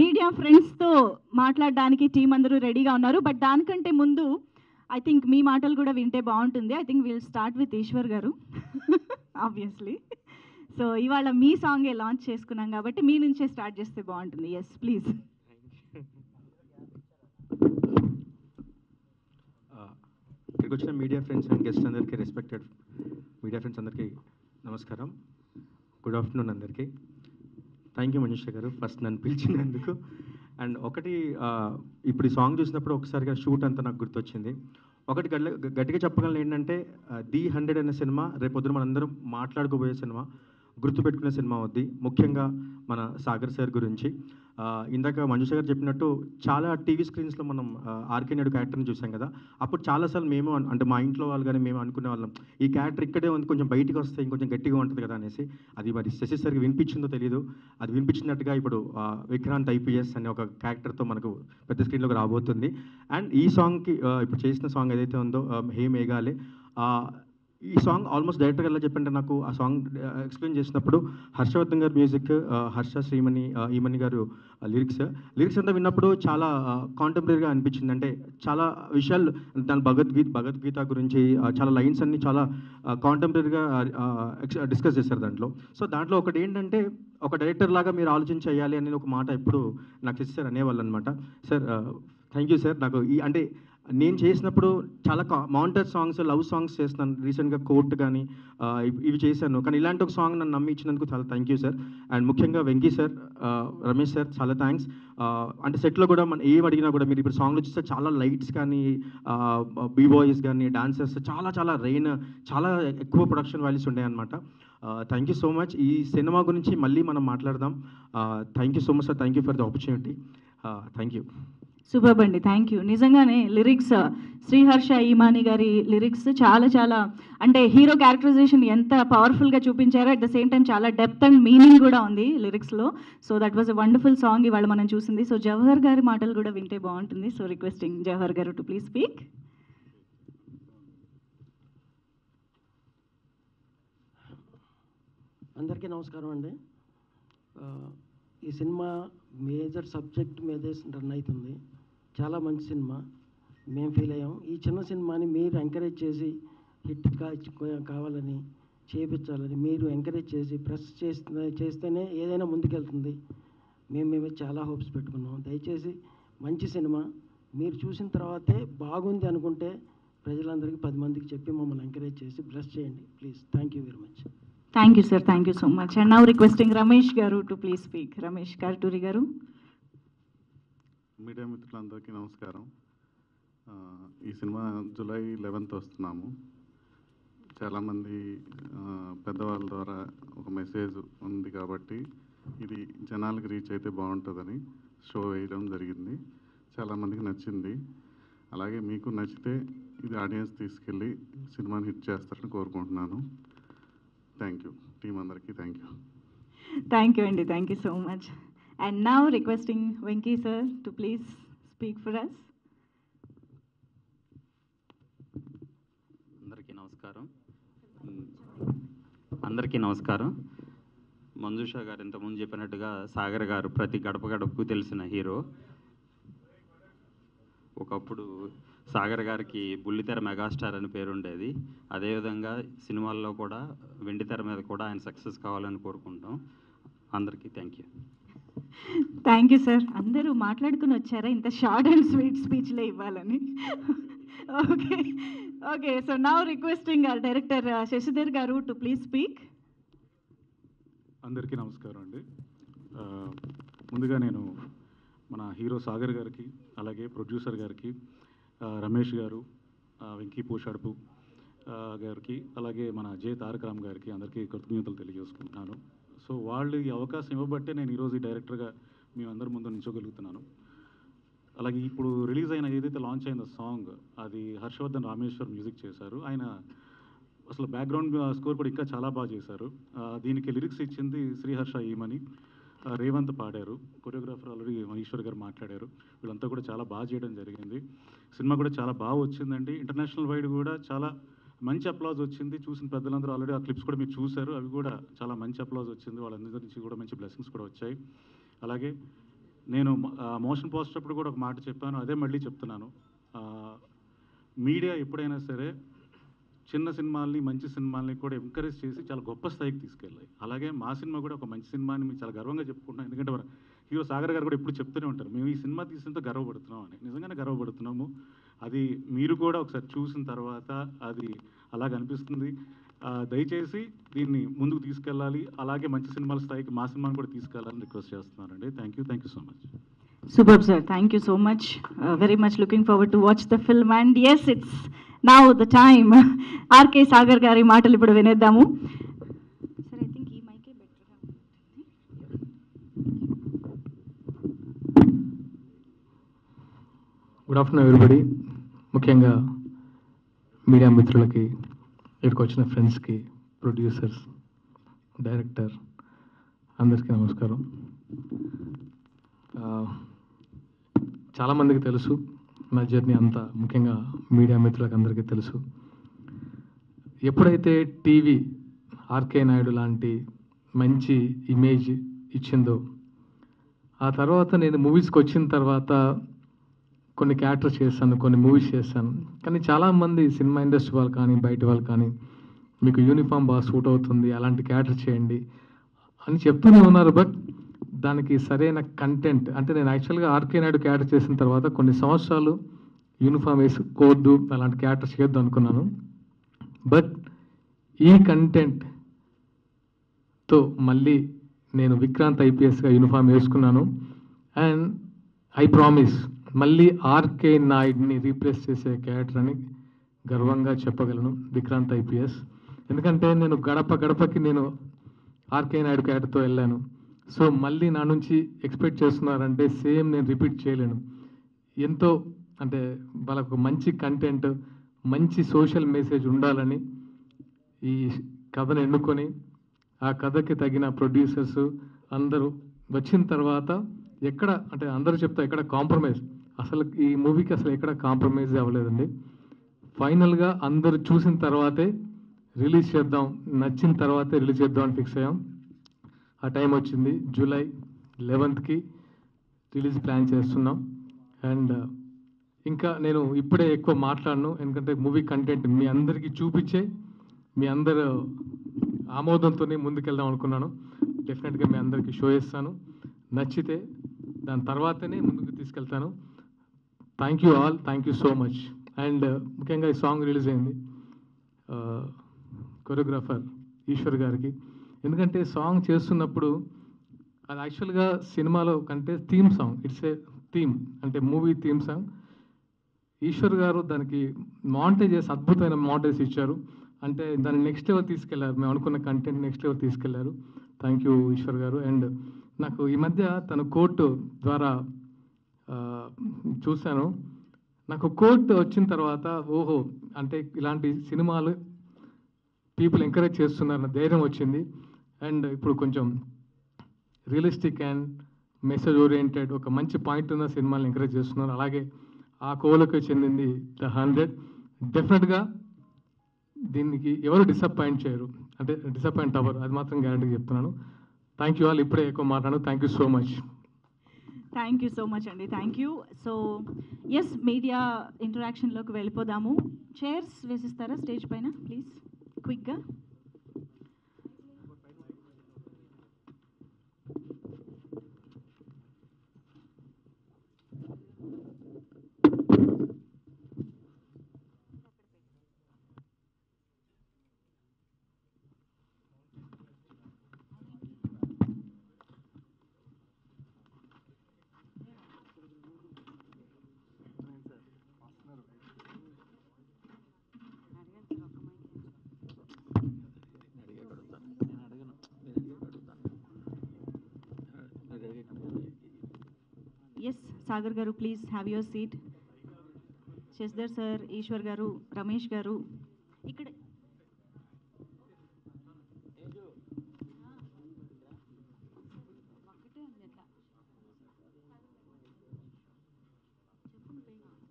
మీడియా ఫ్రెండ్స్తో మాట్లాడడానికి టీం అందరూ రెడీగా ఉన్నారు. బట్ దానికంటే ముందు ఐ థింక్ మీ మాటలు కూడా వింటే బాగుంటుంది. I think will start with Eshwar garu obviously. So ఇవాళ మీ సాంగే లాంచ్ చేసుకున్నాం కాబట్టి మీ నుంచే స్టార్ట్ చేస్తే బాగుంటుంది. Yes please. ఇక్కడికి వచ్చిన మీడియా ఫ్రెండ్స్ అండ్ గెస్ట్ అందరికీ, రెస్పెక్టెడ్ మీడియా ఫ్రెండ్స్ అందరికీ నమస్కారం. గుడ్ ఆఫ్టర్నూన్ అందరికీ. Thank you Manisha garu first నన్ను పిలిచినందుకు. అండ్ ఒకటి ఇప్పుడు ఈ సాంగ్ చూసినప్పుడు ఒకసారిగా షూట్ అంతా నాకు గుర్తొచ్చింది. ఒకటి గట్టిగా చెప్పగలను ఏంటంటే ది 100 అనే సినిమా రేపొద్దున మనందరం మాట్లాడుకోబోయే సినిమా, గుర్తుపెట్టుకునే సినిమా అవుద్ది. ముఖ్యంగా మన సాగర్ సార్ గురించి ఇందాక మంజుష గారు చెప్పినట్టు చాలా టీవీ స్క్రీన్స్లో మనం ఆర్కే నాయుడు క్యారెక్టర్ని చూసాం కదా. అప్పుడు చాలాసార్లు మేము అంటే మా ఇంట్లో వాళ్ళు కానీ మేము అనుకునే వాళ్ళం ఈ క్యారెక్టర్ ఇక్కడే ఉంది, కొంచెం బయటికి వస్తే ఇంకొంచెం గట్టిగా ఉంటుంది కదా అనేసి. అది మరి శశి సార్కి వినిపించిందో తెలియదు. అది వినిపించినట్టుగా ఇప్పుడు విక్రాంత్ ఐపీఎస్ అనే ఒక క్యారెక్టర్తో మనకు పెద్ద స్క్రీన్లోకి రాబోతుంది. అండ్ ఈ సాంగ్కి ఇప్పుడు చేసిన సాంగ్ ఏదైతే ఉందో హే మేఘాలే, ఈ సాంగ్ ఆల్మోస్ట్ డైరెక్టర్ ఎలా చెప్పంటే నాకు ఆ సాంగ్ ఎక్స్ప్లెయిన్ చేసినప్పుడు హర్షవర్ధన్ గారు మ్యూజిక్, హర్ష శ్రీమణి ఈమణి గారు లిరిక్స్ అంతా విన్నప్పుడు చాలా కాంటెంపరీగా అనిపించింది. అంటే చాలా విషయాలు దాని భగవద్గీత గురించి చాలా లైన్స్ అన్ని చాలా కాంటెంపరీగా డిస్కస్ చేశారు దాంట్లో. సో దాంట్లో ఒకటి ఏంటంటే ఒక డైరెక్టర్ లాగా మీరు ఆలోచన చేయాలి అనేది ఒక మాట ఎప్పుడు నాకు చేస్తారు అనేవాళ్ళు అనమాట. Sir thank you sir. నాకు అంటే నేను చేసినప్పుడు చాలా మౌంటెడ్ సాంగ్స్, లవ్ సాంగ్స్ చేస్తున్నాను. రీసెంట్గా కోర్ట్ కానీ ఇవి చేశాను. కానీ ఇలాంటి ఒక సాంగ్ నన్ను నమ్మి ఇచ్చినందుకు చాలా థ్యాంక్ యూ సార్. అండ్ ముఖ్యంగా వెంకీ సార్, రమేష్ సార్ చాలా థ్యాంక్స్. అంటే సెట్లో కూడా మనం ఏం అడిగినా కూడా మీరు ఇప్పుడు సాంగ్లో చూస్తే చాలా లైట్స్ కానీ బీ బాయ్స్ కానీ డాన్సర్స్ చాలా రెయిన్, చాలా ఎక్కువ ప్రొడక్షన్ వాల్యూస్ ఉన్నాయన్నమాట. Thank you so much. ఈ సినిమా గురించి మళ్ళీ మనం మాట్లాడదాం. Thank you so much sir. Thank you for the opportunity. Thank you. Super అండి, థ్యాంక్ యూ. నిజంగానే లిరిక్స్ శ్రీహర్ష ఈమాని గారి లిరిక్స్ చాలా అంటే హీరో క్యారెక్టరైజేషన్ ఎంత పవర్ఫుల్గా చూపించారో, అట్ ద సేమ్ టైం చాలా డెప్త్ అండ్ మీనింగ్ కూడా ఉంది లిరిక్స్లో. So that was a wonderful song ఇవాళ మనం చూసింది. సో జవహర్ గారి మాటలు కూడా వింటే బాగుంటుంది. సో రిక్వెస్టింగ్ జవహర్ గారు టు ప్లీజ్ స్పీక్. అందరికీ నమస్కారం అండి. ఈ సినిమా మేజర్ సబ్జెక్ట్ మీదే రన్ అవుతుంది. చాలా మంచి సినిమా మేము ఫీల్ అయ్యాం. ఈ చిన్న సినిమాని మీరు ఎంకరేజ్ చేసి హిట్ కావాలని, చేయించాలని మీరు ఎంకరేజ్ చేసి ప్రెస్ చేస్తేనే ఏదైనా ముందుకెళ్తుంది. మేము చాలా హోప్స్ పెట్టుకున్నాం. దయచేసి మంచి సినిమా మీరు చూసిన తర్వాతే బాగుంది అనుకుంటే ప్రజలందరికీ 10 మందికి చెప్పి మమ్మల్ని ఎంకరేజ్ చేసి బ్లెస్ చేయండి please. Thank you very much. Thank you sir. Thank you so much. And now requesting Ramesh గారు టు ప్లీజ్ స్పీక్. రమేష్ కార్టూరి గారు. మీడియా మిత్రులందరికీ నమస్కారం. ఈ సినిమా జూలై 11th వస్తున్నాము. చాలామంది పెద్దవాళ్ళ ద్వారా ఒక మెసేజ్ ఉంది కాబట్టి ఇది జనాలకు రీచ్ అయితే బాగుంటుందని షో వేయడం జరిగింది. చాలామందికి నచ్చింది. అలాగే మీకు నచ్చితే ఇది ఆడియన్స్ తీసుకెళ్ళి సినిమాని హిట్ చేస్తారని కోరుకుంటున్నాను. థ్యాంక్ యూ టీం అందరికీ. Thank you. థ్యాంక్ యూ అండి. Thank you so much. And now requesting Venky sir to please speak for us. అందరికీ నమస్కారం. మంజుషా గారు ఇంతకుముందు చెప్పినట్టుగా సాగర్ గారు ప్రతి గడప గడపకు తెలిసిన హీరో. ఒకప్పుడు సాగర్ గారికి బుల్లితెర మెగాస్టార్ అని పేరు ఉండేది. అదేవిధంగా సినిమాల్లో కూడా వెండితెర మీద కూడా ఆయన సక్సెస్ కావాలని కోరుకుంటాం. అందరికీ thank you. Thank you sir. అందరూ మాట్లాడుకుని వచ్చారా ఇంత షార్ట్ అండ్ స్వీట్ స్పీచ్లే ఇవ్వాలని? Okay okay. So now requesting director Shashidhar garu to please speak. అందరికీ నమస్కారం అండి. ముందుగా నేను మన హీరో సాగర్ గారికి, అలాగే ప్రొడ్యూసర్ గారికి, రమేష్ గారు, వెంకీ పోషాడుపు గారికి, అలాగే మన జే తారక రామ్ గారికి అందరికీ కృతజ్ఞతలు తెలియజేసుకుంటున్నాను. సో వాళ్ళు ఈ అవకాశం ఇవ్వబట్టే నేను ఈరోజు ఈ డైరెక్టర్గా మీ అందరి ముందు నిల్చోగలుగుతున్నాను. అలాగే ఇప్పుడు రిలీజ్ అయిన ఏదైతే లాంచ్ అయిన సాంగ్ అది హర్షవర్ధన్ రామేశ్వర్ మ్యూజిక్ చేశారు. ఆయన అసలు బ్యాక్గ్రౌండ్ స్కోర్ కూడా ఇంకా చాలా బాగా చేశారు. దీనికి లిరిక్స్ ఇచ్చింది శ్రీహర్ష ఈమని, రేవంత్ పాడారు, కొరియోగ్రాఫర్ ఆల్రెడీ మనీశ్వర్ గారు మాట్లాడారు. వీళ్ళంతా కూడా చాలా బాగా చేయడం జరిగింది. సినిమా కూడా చాలా బాగా వచ్చిందండి. ఇంటర్నేషనల్ వైడ్ కూడా చాలా మంచి అప్లాజ్ వచ్చింది. చూసిన పెద్దలందరూ ఆల్రెడీ ఆ క్లిప్స్ కూడా మీరు చూశారు. అవి కూడా చాలా మంచి అప్లాజ్ వచ్చింది. వాళ్ళందరి నుంచి కూడా మంచి బ్లెస్సింగ్స్ కూడా వచ్చాయి. అలాగే నేను మోషన్ పోస్టర్ అప్పుడు కూడా ఒక మాట చెప్పాను, అదే మళ్ళీ చెప్తున్నాను. మీడియా ఎప్పుడైనా సరే చిన్న సినిమాల్ని, మంచి సినిమాల్ని కూడా ఎంకరేజ్ చేసి చాలా గొప్ప స్థాయికి తీసుకెళ్ళాలి. అలాగే మా సినిమా కూడా ఒక మంచి సినిమాని మేము చాలా గర్వంగా చెప్పుకుంటున్నాం. ఎందుకంటే మన హీరో సాగర్ గారు కూడా ఎప్పుడు చెప్తూనే ఉంటారు, మేము ఈ సినిమా తీసినంత గర్వపడుతున్నాం అని. నిజంగానే గర్వపడుతున్నాము. అది మీరు కూడా ఒకసారి చూసిన తర్వాత అది అలాగ అనిపిస్తుంది. దయచేసి దీన్ని ముందుకు తీసుకెళ్ళాలి. అలాగే మంచి సినిమాల స్థాయికి మా సినిమాని కూడా తీసుకెళ్ళాలని రిక్వెస్ట్ చేస్తున్నానండి. Thank you so much. Superb sir, thank you so much. Very much looking forward to watch the film. And yes, it's now the time. RK Sagar గారి మాటలు ఇప్పుడు వినేద్దాము. Sir, I think ఈ మైకే బెటర్ గా ఉంటుంది. Good afternoon everybody. ముఖ్యంగా మీడియా మిత్రులకి, ఇక్కడికి వచ్చిన ఫ్రెండ్స్కి, ప్రొడ్యూసర్స్, డైరెక్టర్ అందరికీ నమస్కారం. చాలామందికి తెలుసు నా జర్నీ అంతా, ముఖ్యంగా మీడియా మిత్రులకు అందరికీ తెలుసు. ఎప్పుడైతే టీవీ ఆర్కే నాయుడు లాంటి మంచి ఇమేజ్ ఇచ్చిందో, ఆ తర్వాత నేను మూవీస్కి వచ్చిన తర్వాత కొన్ని క్యారెక్టర్స్ చేశాను, కొన్ని మూవీస్ చేశాను. కానీ చాలామంది సినిమా ఇండస్ట్రీ వాళ్ళు కానీ, బయట వాళ్ళు కానీ, మీకు యూనిఫామ్ బాగా సూట్ అవుతుంది, అలాంటి క్యారెక్టర్ చేయండి అని చెప్తూనే ఉన్నారు. బట్ దానికి సరైన కంటెంట్, అంటే నేను యాక్చువల్గా ఆర్కే నాయుడు క్యారెక్టర్ చేసిన తర్వాత కొన్ని సంవత్సరాలు యూనిఫామ్ వేసుకోవద్దు, అలాంటి క్యారెక్టర్ చేయొద్దు అనుకున్నాను. బట్ ఈ కంటెంట్తో మళ్ళీ నేను విక్రాంత్ ఐపీఎస్గా యూనిఫామ్ వేసుకున్నాను. అండ్ ఐ ప్రామిస్ మళ్ళీ ఆర్కే నాయుడిని రీప్లేస్ చేసే క్యారెక్టర్ అని గర్వంగా చెప్పగలను, విక్రాంత్ ఐపీఎస్. ఎందుకంటే నేను గడప గడపకి నేను ఆర్కే నాయుడు క్యారెక్టర్తో వెళ్ళాను. సో మళ్ళీ నా నుంచి ఎక్స్పెక్ట్ చేస్తున్నారంటే సేమ్ నేను రిపీట్ చేయలేను. ఎంతో అంటే వాళ్ళకు మంచి కంటెంట్, మంచి సోషల్ మెసేజ్ ఉండాలని ఈ కథను ఎన్నుకొని, ఆ కథకి తగిన ప్రొడ్యూసర్స్ అందరూ వచ్చిన తర్వాత ఎక్కడ అంటే అందరూ చెప్తా ఎక్కడ కాంప్రమైజ్, అసలు ఈ మూవీకి అసలు ఎక్కడ కాంప్రమైజ్ అవ్వలేదండి. ఫైనల్గా అందరూ చూసిన తర్వాతే రిలీజ్ చేద్దాం, నచ్చిన తర్వాతే రిలీజ్ చేద్దాం అని ఫిక్స్ అయ్యాం. ఆ టైం వచ్చింది. జూలై 11కి రిలీజ్ ప్లాన్ చేస్తున్నాం. అండ్ ఇంకా నేను ఇప్పుడే ఎక్కువ మాట్లాడను, ఎందుకంటే మూవీ కంటెంట్ మీ అందరికీ చూపించే మీ అందరు ఆమోదంతోనే ముందుకెళ్దాం అనుకున్నాను. డెఫినెట్గా మీ అందరికీ షో చేస్తాను. నచ్చితే దాని తర్వాతనే ముందుకు తీసుకెళ్తాను. Thank you all, thank you so much. And ముఖ్యంగా ఈ సాంగ్ రిలీజ్ అయింది కొరియోగ్రాఫర్ ఈశ్వర్ గారికి. ఎందుకంటే సాంగ్ చేస్తున్నప్పుడు అది యాక్చువల్గా సినిమాలో కంటే theme song, it's a theme, అంటే మూవీ థీమ్ సాంగ్. ఈశ్వర్ గారు దానికి మాంటేజ్ చేసి అద్భుతమైన మాంటేజ్ ఇచ్చారు. అంటే దాన్ని నెక్స్ట్ లెవెల్ తీసుకెళ్లారు. మేము అనుకున్న కంటెంట్ నెక్స్ట్ లెవెల్ తీసుకెళ్లారు. థ్యాంక్ యూ ఈశ్వర్ గారు. అండ్ నాకు ఈ మధ్య తన కోర్టు ద్వారా చూశాను. నాకు కోర్టు వచ్చిన తర్వాత ఓహో అంటే ఇలాంటి సినిమాలు పీపుల్ ఎంకరేజ్ చేస్తున్నారన్న ధైర్యం వచ్చింది. అండ్ ఇప్పుడు కొంచెం రియలిస్టిక్ అండ్ మెసేజ్ ఓరియంటెడ్ ఒక మంచి పాయింట్ ఉన్న సినిమాలను ఎంకరేజ్ చేస్తున్నారు. అలాగే ఆ కోవలకు చెందింది ద 100. డెఫినెట్గా దీనికి ఎవరు డిసప్పాయింట్ చేయరు, అంటే డిసప్పాయింట్ అవ్వరు, అది మాత్రం గ్యారంటీగా చెప్తున్నాను. Thank you all. ఇప్పుడే ఎక్కువ మాట్లాడాను. Thank you so much. Thank you so much అండి. Thank you. So yes, media ఇంటరాక్షన్లోకి వెళ్ళిపోదాము. చైర్స్ వేసిస్తారా స్టేజ్ పైన ప్లీజ్ క్విక్గా? ఎస్ సాగర్ గారు, please have your seat. Shashidhar sir, Eshwar గారు, రమేష్ గారు ఇక్కడ.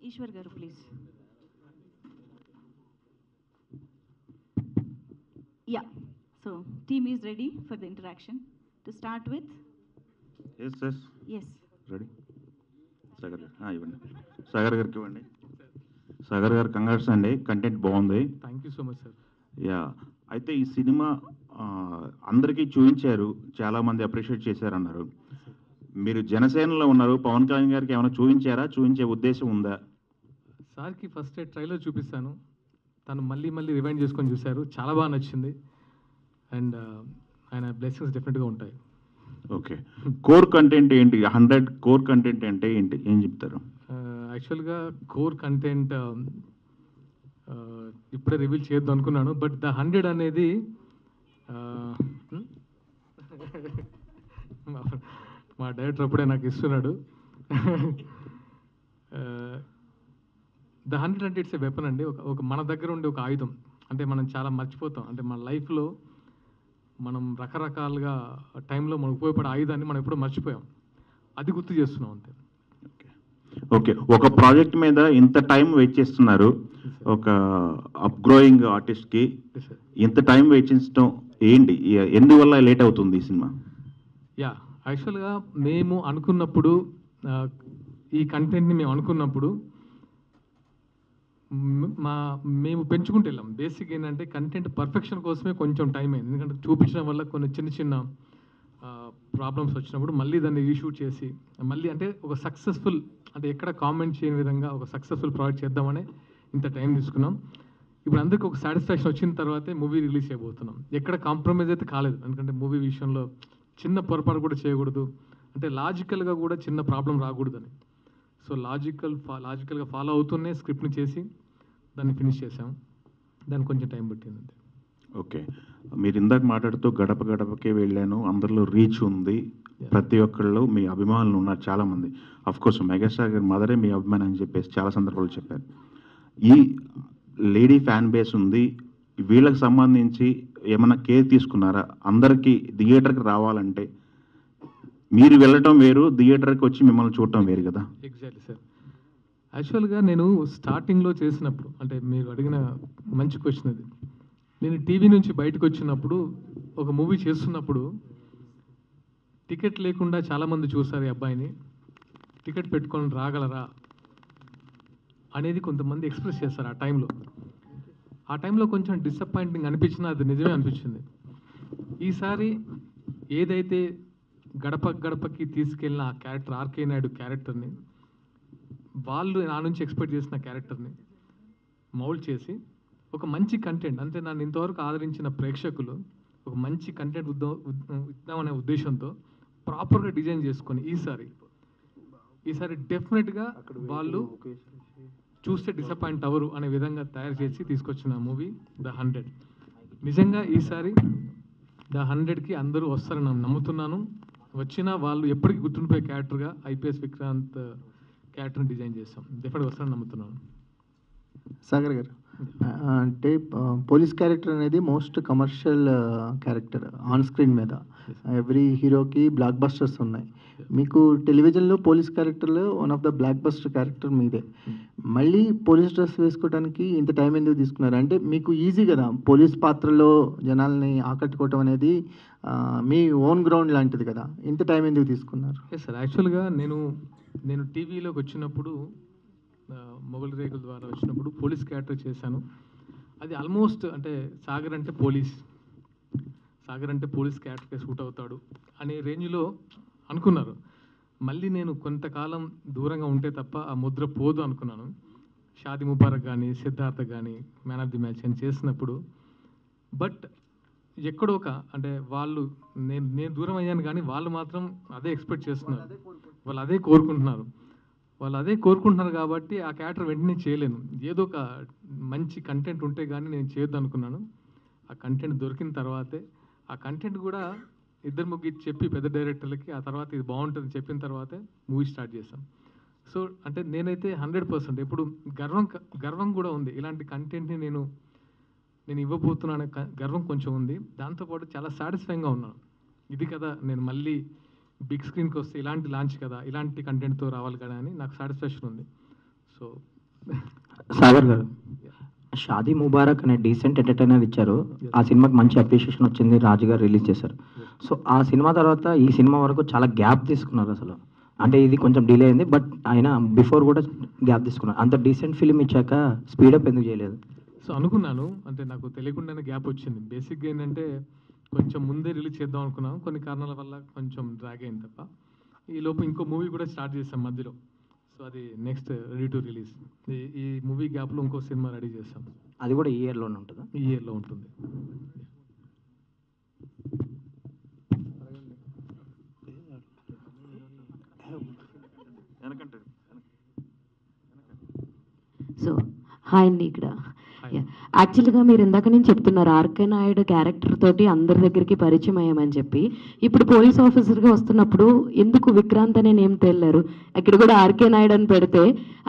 ఈశ్వర్ గారు please. Yeah, so team is ready for the interaction. To start with yes ready. ఇవ్వండి సాగర్ గారికి, ఇవ్వండి. సాగర్ గారు కంగ్రాట్స్ అండి, కంటెంట్ బాగుంది. Thank you so much sir. Yeah, అయితే ఈ సినిమా అందరికీ చూపించారు, చాలామంది అప్రిషియేట్ చేశారన్నారు. మీరు జనసేనలో ఉన్నారు, పవన్ కళ్యాణ్ గారికి ఏమైనా చూపించారా? చూపించే ఉద్దేశం ఉందా? సార్కి ఫస్ట్ ట్రైలర్ చూపిస్తాను, తను మళ్ళీ మళ్ళీ రివైండ్ చేసుకొని చూశారు, చాలా బాగా నచ్చింది. అండ్ ఆయన బ్లెస్సింగ్స్ డెఫినెట్గా ఉంటాయి. ఓకే, కోర్ కంటెంట్ ఏంటి? 100 కోర్ కంటెంట్ అంటే ఏంటి, ఏం చెప్తారు? యాక్చువల్గా కోర్ కంటెంట్ ఇప్పుడే రివీల్ చేయొద్దు అనుకున్నాను, బట్ ద 100 అనేది మా డైరెక్టర్ అప్పుడే నాకు ఇస్తున్నాడు. ద 100 అంటే ఇట్స్ ఏ వెపన్ అండి, ఒక మన దగ్గర ఉండే ఒక ఆయుధం. అంటే మనం చాలా మర్చిపోతాం, అంటే మన లైఫ్లో మనం రకరకాలుగా టైంలో మనకు ఉపయోగపడే ఆయుధాన్ని మనం ఎప్పుడో మర్చిపోయాం, అది గుర్తు చేస్తున్నాం అంతే. ఓకే, ఒక ప్రాజెక్ట్ మీద ఇంత టైం వెయిట్ చేస్తున్నారు, ఒక అప్ గ్రోయింగ్ ఆర్టిస్ట్కి ఇంత టైం వెయిట్ చేసడం ఏంటి, ఎందువల్ల లేట్ అవుతుంది ఈ సినిమా? యా, యాక్చువల్గా మేము అనుకున్నప్పుడు, ఈ కంటెంట్ని మేము అనుకున్నప్పుడు మేము పెంచుకుంటూ వెళ్ళాం. బేసిక్ ఏంటంటే కంటెంట్ పర్ఫెక్షన్ కోసమే కొంచెం టైం అయింది, ఎందుకంటే చూపించడం వల్ల కొన్ని చిన్న చిన్న ప్రాబ్లమ్స్ వచ్చినప్పుడు మళ్ళీ దాన్ని రీషూట్ చేసి మళ్ళీ అంటే ఒక సక్సెస్ఫుల్, అంటే ఎక్కడ కామెంట్ చేయని విధంగా ఒక సక్సెస్ఫుల్ ప్రాజెక్ట్ చేద్దామని ఇంత టైం తీసుకున్నాం. ఇప్పుడు అందరికీ ఒక సాటిస్ఫాక్షన్ వచ్చిన తర్వాతే మూవీ రిలీజ్ చేయబోతున్నాం. ఎక్కడ కాంప్రమైజ్ అయితే కాలేదు, ఎందుకంటే మూవీ విషయంలో చిన్న పొరపాటు కూడా చేయకూడదు, అంటే లాజికల్గా కూడా చిన్న ప్రాబ్లం రాకూడదని. సో లాజికల్గా ఫాలో అవుతూనే స్క్రిప్ట్ని చేసి దాన్ని ఫినిష్ చేసాం. దానికి కొంచెం టైం పట్టింది. ఓకే, మీరు ఇందాక మాట్లాడుతూ గడప గడపకే వెళ్ళాను, అందరిలో రీచ్ ఉంది, ప్రతి ఒక్కళ్ళు మీ అభిమానులు ఉన్నారు చాలామంది. అఫ్కోర్స్ మెగాస్టార్ గారి మదరే మీ అభిమానం అని చెప్పేసి చాలా సందర్భాలు చెప్పారు. ఈ లేడీ ఫ్యాన్ బేస్ ఉంది, వీళ్ళకి సంబంధించి ఏమైనా కేర్ తీసుకున్నారా? అందరికీ థియేటర్కి రావాలంటే మీరు వెళ్ళటం వేరు, థియేటర్కి వచ్చి మిమ్మల్ని చూడటం వేరు కదా. Exactly sir. యాక్చువల్గా నేను స్టార్టింగ్లో చేసినప్పుడు, అంటే మీరు అడిగిన మంచి క్వశ్చన్ అది, నేను టీవీ నుంచి బయటకు వచ్చినప్పుడు ఒక మూవీ చేస్తున్నప్పుడు టికెట్ లేకుండా చాలామంది చూస్తారు ఈ అబ్బాయిని, టికెట్ పెట్టుకొని రాగలరా అనేది కొంతమంది ఎక్స్ప్రెస్ చేస్తారు ఆ టైంలో. ఆ టైంలో కొంచెం డిసప్పాయింటింగ్ అనిపించినా అది నిజమే అనిపించింది. ఈసారి ఏదైతే గడప గడపకి తీసుకెళ్ళిన ఆ క్యారెక్టర్, ఆర్కే నాయుడు క్యారెక్టర్ని, వాళ్ళు నా నుంచి ఎక్స్పెక్ట్ చేసిన క్యారెక్టర్ని మౌల్డ్ చేసి ఒక మంచి కంటెంట్, అంటే నన్ను ఇంతవరకు ఆదరించిన ప్రేక్షకులు ఒక మంచి కంటెంట్ ఇద్దామనే ఉద్దేశంతో ప్రాపర్గా డిజైన్ చేసుకొని ఈసారి డెఫినెట్గా వాళ్ళు చూస్తే డిసప్పాయింట్ అవ్వరు అనే విధంగా తయారు చేసి తీసుకొచ్చిన మూవీ ద 100. నిజంగా ఈసారి ద 100కి అందరూ వస్తారని నేను నమ్ముతున్నాను. వచ్చినా వాళ్ళు ఎప్పటికీ గుర్తుండిపోయే క్యారెక్టర్గా ఐపీఎస్ విక్రాంత్ క్యారెక్టర్ని డిజైన్ చేస్తాం. డెఫినెట్గా వస్తారని నమ్ముతున్నాను. సాగర్ గారు, అంటే పోలీస్ క్యారెక్టర్ అనేది most commercial character on screen మీద. ఎవ్రీ హీరోకి బ్లాక్ బస్టర్స్ ఉన్నాయి. మీకు టెలివిజన్లో పోలీస్ క్యారెక్టర్లో one of the block buster character మీదే. మళ్ళీ పోలీస్ డ్రెస్ వేసుకోవడానికి ఇంత టైం ఎందుకు తీసుకున్నారు? అంటే మీకు ఈజీ కదా పోలీస్ పాత్రలో జనాల్ని ఆకట్టుకోవటం అనేది, మీ ఓన్ గ్రౌండ్ లాంటిది కదా, ఇంత టైం ఎందుకు తీసుకున్నారు? ఎస్ సార్, యాక్చువల్గా నేను టీవీలోకి వచ్చినప్పుడు మొగల్ రేకుల ద్వారా వచ్చినప్పుడు పోలీస్ క్యారెక్టర్ చేశాను. అది ఆల్మోస్ట్ అంటే సాగర్ అంటే పోలీస్ క్యారెక్టర్కే సూట్ అవుతాడు అనే రేంజ్లో అనుకున్నారు. మళ్ళీ నేను కొంతకాలం దూరంగా ఉంటే తప్ప ఆ ముద్ర పోదు అనుకున్నాను. షాదీ ముబారక్ కానీ, సిద్ధార్థ కానీ, మ్యాన్ ఆఫ్ ది మ్యాచ్ అని చేసినప్పుడు బట్ ఎక్కడో అంటే వాళ్ళు నేను దూరం అయ్యాను కానీ వాళ్ళు మాత్రం అదే ఎక్స్పెక్ట్ చేస్తున్నారు, వాళ్ళు అదే కోరుకుంటున్నారు కాబట్టి ఆ క్యారెక్టర్ వెంటనే చేయలేను. ఏదో ఒక మంచి కంటెంట్ ఉంటే కానీ నేను చేయొద్దు అనుకున్నాను. ఆ కంటెంట్ దొరికిన తర్వాతే, ఆ కంటెంట్ కూడా ఇద్దరు ముగ్గురు చెప్పి పెద్ద డైరెక్టర్లకి, ఆ తర్వాత ఇది బాగుంటుంది చెప్పిన తర్వాతే మూవీ స్టార్ట్ చేశాం. సో అంటే నేనైతే 100% ఇప్పుడు గర్వం కూడా ఉంది. ఇలాంటి కంటెంట్ని నేను ఇవ్వబోతున్నాను గర్వం కొంచెం ఉంది. దాంతోపాటు చాలా సాటిస్ఫైయింగ్గా ఉన్నాను. ఇది కదా నేను మళ్ళీ బిగ్ స్క్రీన్కి వస్తే ఇలాంటి లాంచ్ కదా, ఇలాంటి కంటెంట్తో రావాలి కదా అని నాకు సాటిస్ఫాక్షన్ ఉంది. సో సాగర్ గారు, షాదీ ముబారక్ అనే డీసెంట్ ఎంటర్టైనర్ ఇచ్చారు. ఆ సినిమాకి మంచి అప్రిషియేషన్ వచ్చింది, రాజు గారు రిలీజ్ చేశారు. సో ఆ సినిమా తర్వాత ఈ సినిమా వరకు చాలా గ్యాప్ తీసుకున్నారు అసలు. అంటే ఇది కొంచెం డిలే అయింది, బట్ ఆయన బిఫోర్ కూడా గ్యాప్ తీసుకున్నారు. అంత డీసెంట్ ఫిలిం ఇచ్చాక స్పీడప్ ఎందుకు చేయలేదు? సో అనుకున్నాను, అంటే నాకు తెలియకుండానే గ్యాప్ వచ్చింది. బేసిక్గా ఏంటంటే కొంచెం ముందే రిలీజ్ చేద్దాం అనుకున్నాం, కొన్ని కారణాల వల్ల కొంచెం డ్రాగ్ అయింది తప్ప. ఈ లోపు ఇంకో మూవీ కూడా స్టార్ట్ చేసాం మధ్యలో. సో అది నెక్స్ట్ రెడీ టు రిలీజ్. ఈ మూవీ గ్యాప్లో ఇంకో సినిమా రెడీ చేస్తాం. అది కూడా ఈ ఇయర్లోనే ఉంటుందా? ఈ ఇయర్లో ఉంటుంది. సో హాయ్ అండి. ఇక్కడ యాక్చువల్గా మీరు ఇందాక నేను చెప్తున్నారు ఆర్కే నాయుడు క్యారెక్టర్ తోటి అందరి దగ్గరికి పరిచయం అయ్యామని చెప్పి, ఇప్పుడు పోలీస్ ఆఫీసర్గా వస్తున్నప్పుడు ఎందుకు విక్రాంత్ అనే నేమ్ తేలారు? అక్కడ కూడా ఆర్కే నాయుడు అని పెడితే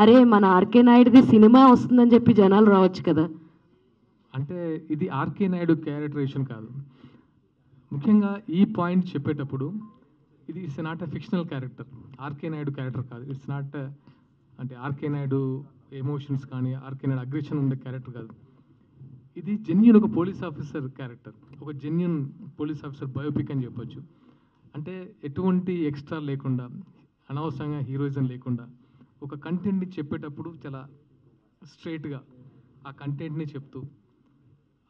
అరే మన ఆర్కే నాయుడుది సినిమా వస్తుందని చెప్పి జనాలు రావచ్చు కదా. అంటే ఇది ఆర్కే నాయుడు క్యారెక్టరేషన్ కాదు. ముఖ్యంగా ఈ పాయింట్ చెప్పేటప్పుడు ఇది it's not a fictional character. RK Naidu character కాదు. ఇట్స్ నాట్ అంటే ఆర్కే నాయుడు ఎమోషన్స్ కానీ ఆర్కే నాయుడు అగ్రెషన్ ఉండే క్యారెక్టర్ కాదు. ఇది జెన్యున్ ఒక పోలీస్ ఆఫీసర్ క్యారెక్టర్, ఒక జెన్యున్ పోలీస్ ఆఫీసర్ బయోపిక్ అని చెప్పొచ్చు. అంటే ఎటువంటి ఎక్స్ట్రా లేకుండా, అనవసరంగా హీరోయిజం లేకుండా ఒక కంటెంట్ని చెప్పేటప్పుడు చాలా స్ట్రైట్గా ఆ కంటెంట్ని చెప్తూ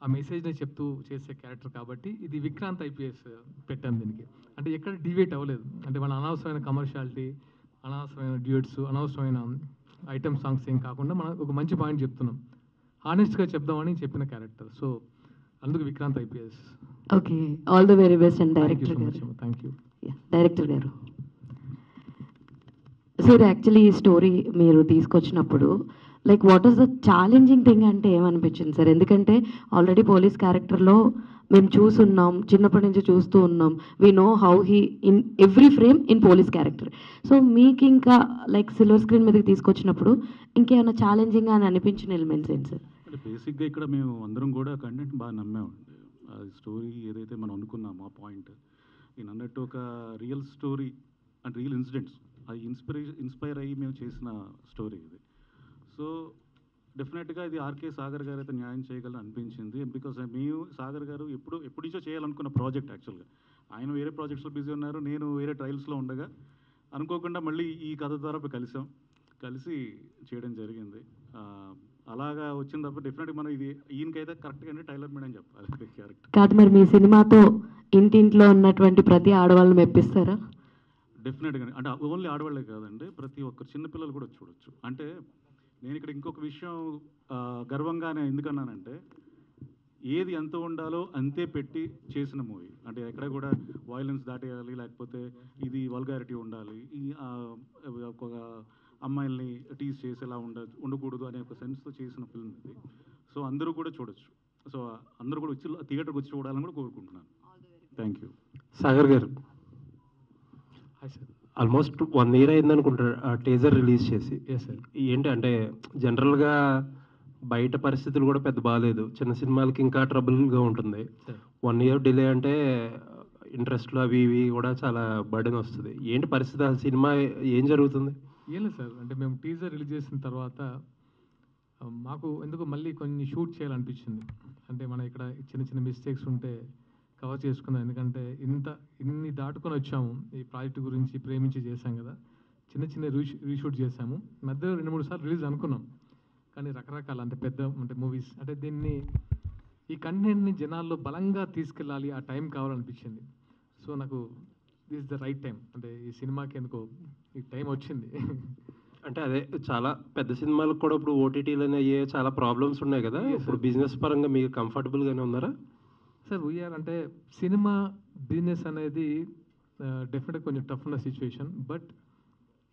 ఆ మెసేజ్ని చెప్తూ చేసే క్యారెక్టర్ కాబట్టి ఇది విక్రాంత్ ఐపీఎస్ పెట్టాం దీనికి. అంటే ఎక్కడ డివేట్ అవ్వలేదు. అంటే మన అనవసరమైన కమర్షియాలిటీ, అనవసరమైన డ్యూట్స్, అనవసరమైన ఐటమ్ సాంగ్స్ ఏం కాకుండా మనం ఒక మంచి పాయింట్ చెప్తున్నాం, హానెస్ట్గా చెప్దామని చెప్పిన క్యారెక్టర్. సో అందుకు Vikrant IPS. Okay, all the very best and director గారు. థ్యాంక్ యూ. డైరెక్టర్ గారు, సార్ యాక్చువల్లీ ఈ స్టోరీ మీరు తీసుకొచ్చినప్పుడు like what is the challenging thing అంటే ఏమనిపించింది సార్? ఎందుకంటే ఆల్రెడీ పోలీస్ క్యారెక్టర్లో మేము చూస్తున్నాం, చిన్నప్పటి నుంచి చూస్తూ ఉన్నాం. We know how he in every frame in police character. So మీకు ఇంకా లైక్ సిల్వర్ స్క్రీన్ మీదకి తీసుకొచ్చినప్పుడు ఇంకేమైనా ఛాలెంజింగ్గా అని అనిపించిన ఎలిమెంట్స్ ఏంటి సార్? అంటే బేసిక్గా ఇక్కడ మేము అందరం కూడా కంటెంట్ బాగా నమ్మామండి. అది స్టోరీ ఏదైతే మనం అనుకున్నామో ఆ పాయింట్ నేను అన్నట్టు ఒక real story and real incidents అది ఇన్స్పైర్ అయ్యి మేము చేసిన స్టోరీ ఇది. సో డెఫినెట్గా ఇది ఆర్కే సాగర్ గారు అయితే న్యాయం చేయగలని అనిపించింది. బికాస్ మేము సాగర్ గారు ఎప్పటి నుంచో చేయాలనుకున్న ప్రాజెక్ట్ యాక్చువల్గా. ఆయన వేరే ప్రాజెక్ట్స్లో బిజీ ఉన్నారు, నేను వేరే ట్రయల్స్లో ఉండగా అనుకోకుండా మళ్ళీ ఈ కథ ద్వారా కలిసి చేయడం జరిగింది. అలాగా వచ్చింది తప్ప డెఫినెట్గా మనం ఇది ఈయనకైతే కరెక్ట్గా టైలర్ మేడ్ అని చెప్పాలి క్యారెక్టర్ కాదు. మరి మీ సినిమాతో ఇంటింట్లో ఉన్నటువంటి ప్రతి ఆడవాళ్ళు మెప్పిస్తారా? డెఫినెట్గా. అంటే ఓన్లీ ఆడవాళ్ళే కాదండి, ప్రతి ఒక్కరు చిన్నపిల్లలు కూడా చూడొచ్చు. అంటే నేను ఇక్కడ ఇంకొక విషయం గర్వంగానే ఎందుకన్నానంటే ఏది ఎంత ఉండాలో అంతే పెట్టి చేసిన మూవీ. అంటే ఎక్కడ కూడా వైలెన్స్ దాటేయాలి, లేకపోతే ఇది వల్గారిటీ ఉండాలి, ఈ ఒక అమ్మాయిల్ని టీజ్ చేసేలా ఉండకూడదు అనే ఒక సెన్స్తో చేసిన ఫిల్మ్ ఇది. సో అందరూ కూడా చూడొచ్చు. సో అందరూ కూడా వచ్చి థియేటర్కి వచ్చి చూడాలని కూడా కోరుకుంటున్నాను. Thank you. సాగర్ గారు, ఆల్మోస్ట్ 1 year అయింది అనుకుంటా టీజర్ రిలీజ్ చేసి. ఏంటి అంటే జనరల్గా బయట పరిస్థితులు కూడా పెద్ద బాగాలేదు, చిన్న సినిమాలకి ఇంకా ట్రబుల్గా ఉంటుంది. 1 year డిలే అంటే ఇంట్రెస్ట్లు అవి ఇవి కూడా చాలా బర్డెన్ వస్తుంది. ఏంటి పరిస్థితి, ఆ సినిమా ఏం జరుగుతుంది? ఏం లేదు సార్, అంటే మేము టీజర్ రిలీజ్ చేసిన తర్వాత మాకు ఎందుకు మళ్ళీ కొన్ని షూట్ చేయాలనిపించింది. అంటే మనం ఇక్కడ చిన్న చిన్న మిస్టేక్స్ ఉంటే కవర్ చేసుకున్నాం. ఎందుకంటే ఇన్ని దాటుకొని వచ్చాము, ఈ ప్రాజెక్ట్ గురించి ప్రేమించి చేశాం కదా, చిన్న చిన్న రీషూట్ చేశాము. మధ్యలో 2-3 సార్లు రిలీజ్ అనుకున్నాం, కానీ రకరకాల అంటే పెద్ద అంటే మూవీస్ అంటే దీన్ని ఈ కంటెంట్ని జనాల్లో బలంగా తీసుకెళ్ళాలి, ఆ టైం కావాలనిపించింది. సో నాకు దిస్ ద రైట్ టైం, అంటే ఈ సినిమాకి ఎందుకో ఈ టైం వచ్చింది. అంటే అదే చాలా పెద్ద సినిమాలకు కూడా ఇప్పుడు ఓటీటీలు అయ్యే చాలా ప్రాబ్లమ్స్ ఉన్నాయి కదా, ఇప్పుడు బిజినెస్ పరంగా మీరు కంఫర్టబుల్గానే ఉన్నారా? సార్ వీఆర్ అంటే సినిమా బిజినెస్ అనేది డెఫినెట్గా కొంచెం టఫ్ ఉన్న సిచ్యువేషన్. బట్